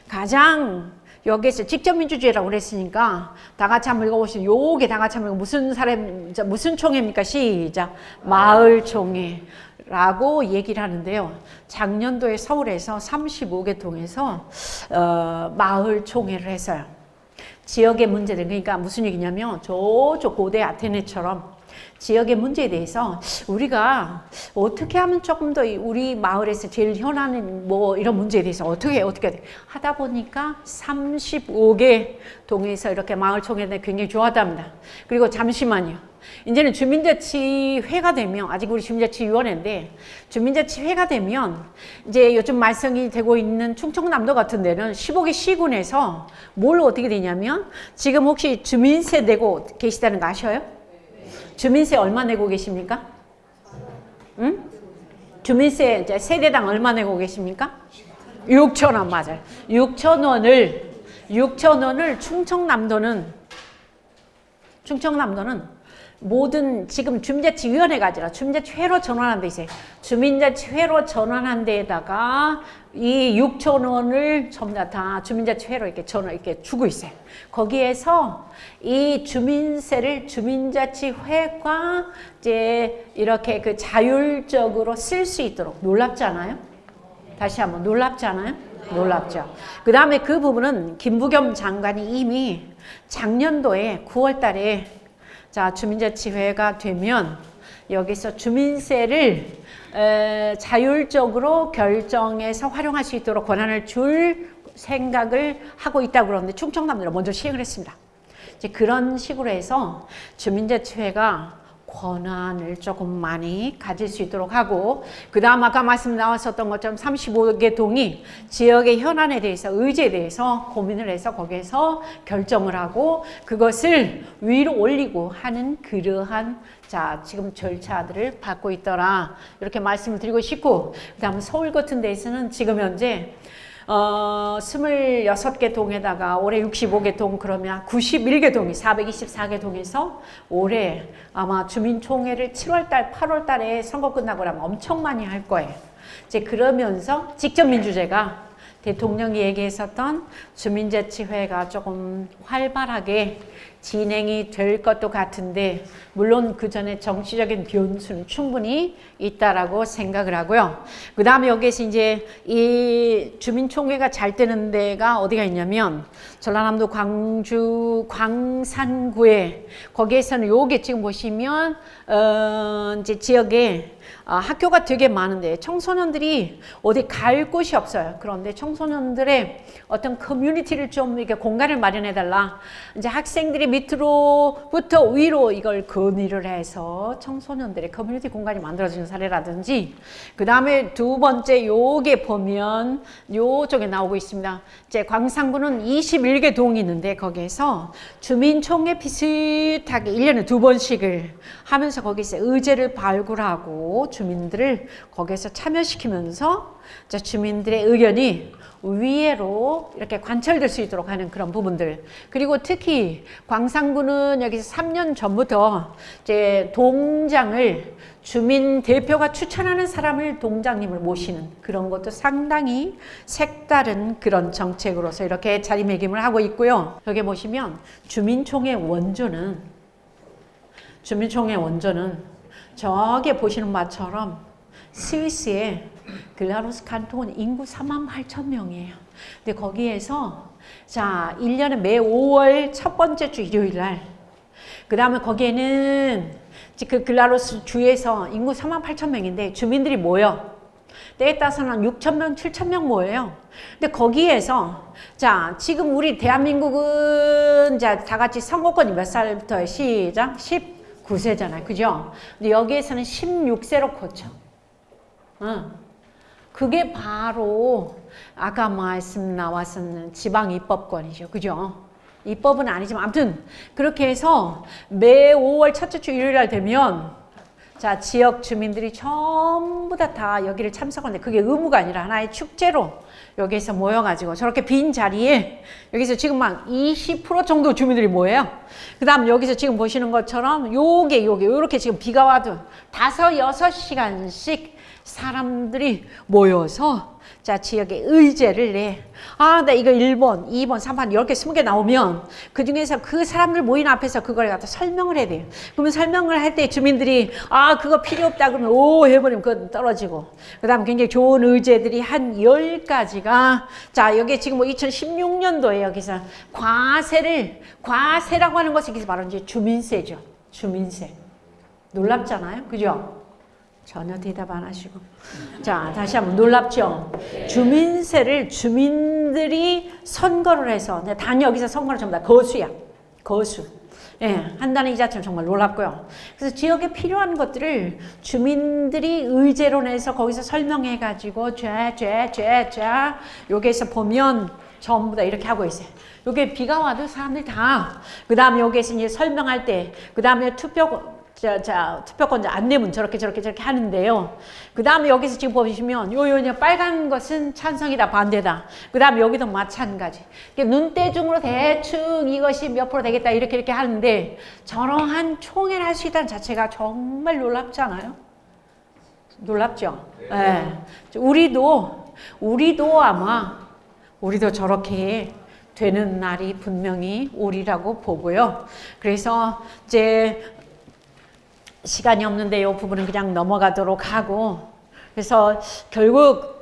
가장 여기에서 직접민주주의라고 그랬으니까 다 같이 한번 읽어보시죠. 요게 다 같이 한번 무슨 총회입니까? 시작. 마을총회라고 얘기를 하는데요. 작년도에 서울에서 35개 동에서 마을총회를 했어요. 지역의 문제들, 그러니까 무슨 얘기냐면 저쪽 고대 아테네처럼 지역의 문제에 대해서 우리가 어떻게 하면 조금 더 우리 마을에서 제일 현안인 뭐 이런 문제에 대해서 어떻게 하다 보니까 35개 동에서 이렇게 마을총회는 굉장히 좋았답니다. 그리고 잠시만요. 이제는 주민자치회가 되면, 아직 우리 주민자치위원회인데, 주민자치회가 되면 이제 요즘 말썽이 되고 있는 충청남도 같은 데는 15개 시군에서 뭘 어떻게 되냐면, 지금 혹시 주민세 내고 계시다는 거 아셔요? 주민세 얼마 내고 계십니까? 응? 주민세 이제 세대당 얼마 내고 계십니까? 6,000원. 맞아요. 6,000원을 충청남도는 모든 지금 주민자치위원회가 아니라 주민자치회로 전환한 데 있어요. 주민자치회로 전환한 데에다가 이 6,000원을 전부 다 주민자치회로 이렇게 주고 있어요. 거기에서 이 주민세를 주민자치회가 이제 이렇게 그 자율적으로 쓸 수 있도록, 놀랍잖아요? 다시 한번, 놀랍잖아요? 놀랍죠. 그 다음에 그 부분은 김부겸 장관이 이미 작년도에 9월 달에 주민자치회가 되면 여기서 주민세를 자율적으로 결정해서 활용할 수 있도록 권한을 줄 생각을 하고 있다고 그러는데, 충청남도가 먼저 시행을 했습니다. 이제 그런 식으로 해서 주민자치회가 권한을 조금 많이 가질 수 있도록 하고, 그 다음 아까 말씀 나왔었던 것처럼 35개 동이 지역의 현안에 대해서, 의제에 대해서 고민을 해서 거기에서 결정을 하고 그것을 위로 올리고 하는 그러한 지금 절차들을 밟고 있더라, 이렇게 말씀을 드리고 싶고, 그 다음 서울 같은 데에서는 지금 현재 26개 동에다가 올해 65개 동, 그러면 91개 동이 424개 동에서 올해 아마 주민총회를 7월달, 8월달에 선거 끝나고 나면 엄청 많이 할 거예요. 이제 그러면서 직접민주제가 대통령이 얘기했었던 주민자치회가 조금 활발하게 진행이 될 것도 같은데 물론 그 전에 정치적인 변수는 충분히 있다라고 생각을 하고요. 그 다음에 여기에서 이제 이 주민총회가 잘 되는 데가 어디가 있냐면 전라남도 광주 광산구에 거기에서는 요게 지금 보시면 이제 지역에 학교가 되게 많은데 청소년들이 어디 갈 곳이 없어요. 그런데 청소년들의 어떤 커뮤니티를 좀 이렇게 공간을 마련해 달라. 이제 학생들이 밑으로부터 위로 이걸 건의를 해서 청소년들의 커뮤니티 공간이 만들어지는 사례라든지, 그 다음에 두 번째 요게 보면 요쪽에 나오고 있습니다. 이제 광산구는 21개 동이 있는데 거기에서 주민총회 비슷하게 1년에 2번씩을 하면서 거기서 의제를 발굴하고 주민들을 거기에서 참여시키면서 주민들의 의견이 위에로 이렇게 관철될 수 있도록 하는 그런 부분들. 그리고 특히 광산구는 여기서 3년 전부터 이제 동장을 주민 대표가 추천하는 사람을 동장님을 모시는 그런 것도 상당히 색다른 그런 정책으로서 이렇게 자리매김을 하고 있고요. 여기 보시면 주민총회 원조는 저기 보시는 바처럼 스위스의 글라루스 칸톤 인구 48,000명이에요. 근데 거기에서 자 1년에 매 5월 첫 번째 주 일요일 날, 그 다음에 거기에는 그 글라루스 주에서 인구 48,000명인데 주민들이 모여 때에 따라서는 6,000명, 7,000명 모여요. 근데 거기에서 자 지금 우리 대한민국은 자 다 같이 선거권이 몇 살부터 시작? 19세잖아요. 그죠? 근데 여기에서는 16세로 고쳐. 그게 바로 아까 말씀 나왔었는 지방입법권이죠. 그죠? 입법은 아니지만 아무튼 그렇게 해서 매 5월 첫째 주 일요일 날 되면 자 지역 주민들이 전부 다 여기를 참석하는데 그게 의무가 아니라 하나의 축제로 여기에서 모여가지고 저렇게 빈 자리에 여기서 지금 막 20% 정도 주민들이 모여요. 그 다음 여기서 지금 보시는 것처럼 요게 이렇게 지금 비가 와도 5-6시간씩 사람들이 모여서 자 지역의 의제를 내. 나 이거 1번, 2번, 3번 이렇게 20개 나오면 그 중에서 그 사람들 모인 앞에서 그걸 갖다 설명을 해야 돼요. 그러면 설명을 할 때 주민들이 그거 필요 없다 그러면 오 해버리면 그거 떨어지고, 그 다음 굉장히 좋은 의제들이 한 10가지가 자 여기 지금 뭐 2016년도에 여기서 과세라고 하는 것이 바로 이제 주민세죠. 주민세. 놀랍잖아요. 그죠? 전혀 대답 안 하시고. 자, 다시 한번 놀랍죠? 주민세를 주민들이 선거를 해서, 단 여기서 선거는 전부 다 거수야. 거수. 예, 한다는 이 자체는 정말 놀랍고요. 그래서 지역에 필요한 것들을 주민들이 의제로 내서 거기서 설명해가지고, 여기에서 보면 전부 다 이렇게 하고 있어요. 요게 비가 와도 사람들이 다, 그 다음에 여기에서 이제 설명할 때, 그 다음에 투표권자 안내문 저렇게 하는데요. 그 다음에 여기서 지금 보시면 요 빨간 것은 찬성이다 반대다. 그 다음에 여기도 마찬가지. 눈대중으로 대충 이것이 몇 프로 되겠다 이렇게 하는데 저러한 총회를 할 수 있다는 자체가 정말 놀랍잖아요. 놀랍죠? 네. 우리도 아마 우리도 저렇게 되는 날이 분명히 오리라고 보고요. 그래서 이제 시간이 없는데 이 부분은 그냥 넘어가도록 하고, 그래서 결국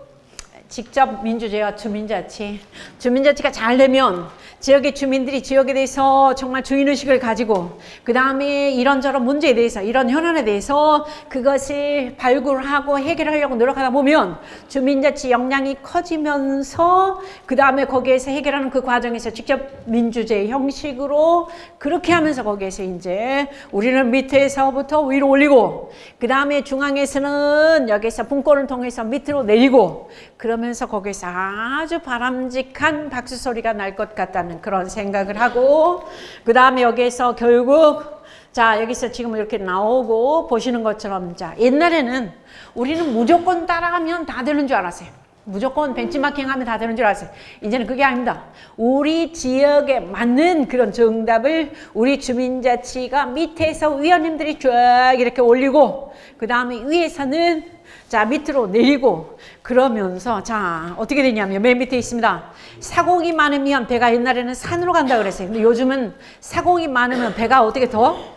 직접 민주제와 주민자치가 잘 되면 지역의 주민들이 지역에 대해서 정말 주인의식을 가지고 그 다음에 이런저런 문제에 대해서 이런 현안에 대해서 그것을 발굴하고 해결하려고 노력하다 보면 주민자치 역량이 커지면서 그 다음에 거기에서 해결하는 그 과정에서 직접 민주제 형식으로 그렇게 하면서 거기에서 이제 우리는 밑에서부터 위로 올리고 그 다음에 중앙에서는 여기서 분권을 통해서 밑으로 내리고 그러면서 거기서 아주 바람직한 박수 소리가 날 것 같다는 그런 생각을 하고, 그 다음에 여기에서 결국 자 여기서 지금 이렇게 나오고 보시는 것처럼 자 옛날에는 우리는 무조건 따라가면 다 되는 줄 알았어요. 무조건 벤치마킹 하면 다 되는 줄 알았어요. 이제는 그게 아닙니다. 우리 지역에 맞는 그런 정답을 우리 주민자치가 밑에서 위원님들이 쫙 이렇게 올리고 그 다음에 위에서는 자 밑으로 내리고 그러면서 자 어떻게 되냐면 맨 밑에 있습니다. 사공이 많으면 배가 옛날에는 산으로 간다 그랬어요. 근데 요즘은 사공이 많으면 배가 어떻게 더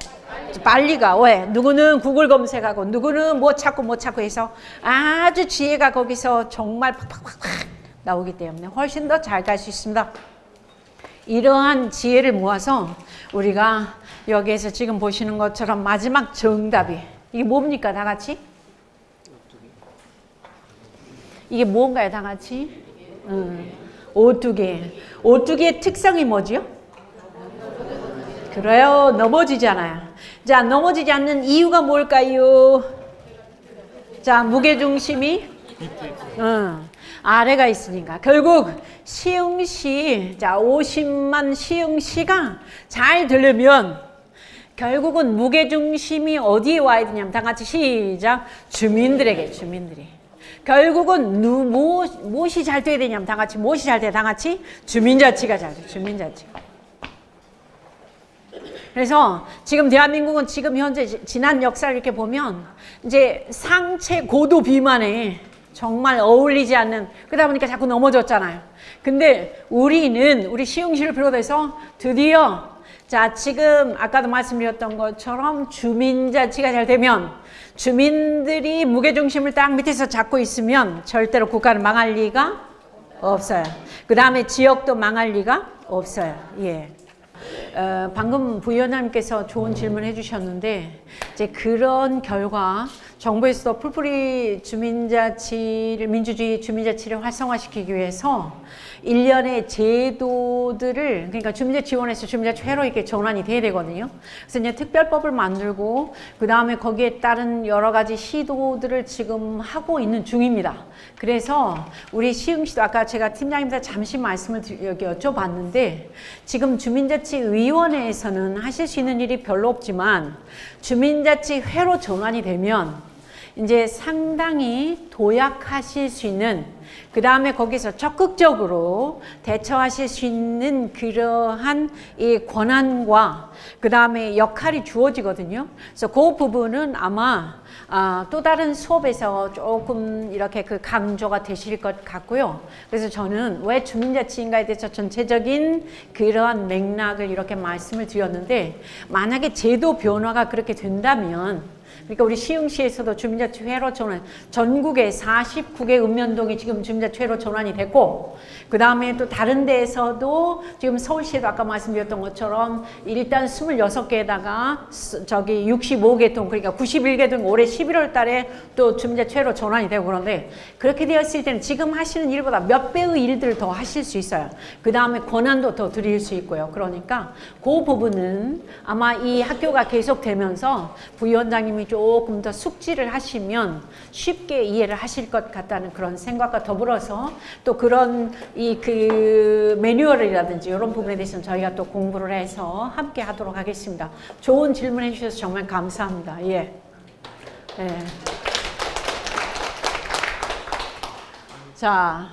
빨리 가. 왜? 누구는 구글 검색하고 누구는 뭐 찾고 해서 아주 지혜가 거기서 정말 팍팍팍팍 나오기 때문에 훨씬 더 잘 갈 수 있습니다. 이러한 지혜를 모아서 우리가 여기에서 지금 보시는 것처럼 마지막 정답이 이게 뭡니까 다 같이? 이게 뭔가요 다 같이? 오뚜기. 오뚜기의 특성이 뭐지요? 그래요. 넘어지잖아요. 자, 넘어지지 않는 이유가 뭘까요? 자, 무게중심이 아래가 있으니까. 결국 시흥시, 자, 50만 시흥시가 잘 되려면 결국은 무게중심이 어디에 와야 되냐면 다 같이 시작. 주민들에게, 주민들이. 결국은 무엇이 잘 돼야 되냐면 다 같이 무엇이 잘 돼? 다 같이 주민자치가 잘 돼. 주민자치가. 그래서 지금 대한민국은 지금 현재 지난 역사를 이렇게 보면 이제 상체 고도 비만에 정말 어울리지 않는 그러다 보니까 자꾸 넘어졌잖아요. 근데 우리는 우리 시흥시를 비롯해서 드디어 자 지금 아까도 말씀드렸던 것처럼 주민자치가 잘 되면 주민들이 무게중심을 딱 밑에서 잡고 있으면 절대로 국가는 망할 리가 없어요. 그 다음에 지역도 망할 리가 없어요. 예. 방금 부위원장님께서 좋은 질문 해주셨는데 이제 그런 결과 정부에서도 풀뿌리 주민자치를 민주주의 주민자치를 활성화시키기 위해서 일련의 제도들을 그러니까 주민자치원에서 주민자치 회로 이렇게 전환이 돼야 되거든요. 그래서 이제 특별법을 만들고 그 다음에 거기에 따른 여러 가지 시도들을 지금 하고 있는 중입니다. 그래서 우리 시흥시도 아까 제가 팀장님한테 잠시 말씀을 여기 여쭤봤는데 지금 주민자치위원회에서는 하실 수 있는 일이 별로 없지만 주민자치 회로 전환이 되면 이제 상당히 도약하실 수 있는 그 다음에 거기서 적극적으로 대처하실 수 있는 그러한 이 권한과 그 다음에 역할이 주어지거든요. 그래서 그 부분은 아마 또 다른 수업에서 조금 이렇게 그 강조가 되실 것 같고요. 그래서 저는 왜 주민자치인가에 대해서 전체적인 그러한 맥락을 이렇게 말씀을 드렸는데 만약에 제도 변화가 그렇게 된다면 그러니까 우리 시흥시에서도 주민자치회로 전환, 전국에 49개 읍면동이 지금 주민자치회로 전환이 됐고 그 다음에 또 다른 데에서도 지금 서울시에도 아까 말씀드렸던 것처럼 일단 26개에다가 저기 65개 동 그러니까 91개 동 올해 11월 달에 또 주민자치회로 전환이 되고 그런데 그렇게 되었을 때는 지금 하시는 일보다 몇 배의 일들을 더 하실 수 있어요. 그 다음에 권한도 더 드릴 수 있고요. 그러니까 그 부분은 아마 이 학교가 계속되면서 부위원장님이 조금 더 숙지를 하시면 쉽게 이해를 하실 것 같다는 그런 생각과 더불어서 또 그런 그 매뉴얼이라든지 이런 부분에 대해서는 저희가 또 공부를 해서 함께 하도록 하겠습니다. 좋은 질문 해주셔서 정말 감사합니다. 예. 예. 자.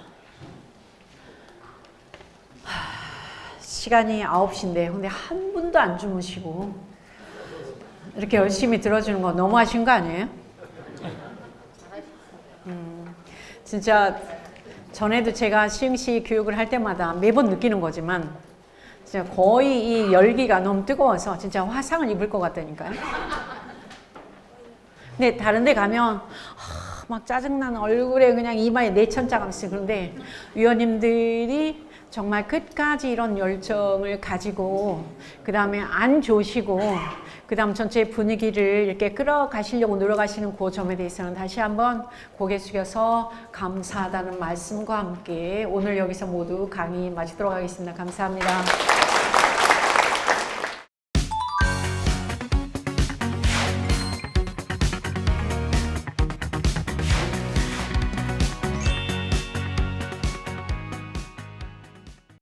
시간이 9시인데 근데 한 분도 안 주무시고 이렇게 열심히 들어주는 거 너무하신 거 아니에요? 진짜 전에도 제가 시흥시 교육을 할 때마다 매번 느끼는 거지만 진짜 거의 이 열기가 너무 뜨거워서 진짜 화상을 입을 것 같다니까요. 근데 다른 데 가면 막 짜증나는 얼굴에 그냥 이마에 내천자가 있어요. 그런데 위원님들이 정말 끝까지 이런 열정을 가지고 그 다음에 안 조시고 그 다음 전체 분위기를 이렇게 끌어가시려고 노력하시는 그 점에 대해서는 다시 한번 고개 숙여서 감사하다는 말씀과 함께 오늘 여기서 모두 강의 마치도록 하겠습니다. 감사합니다.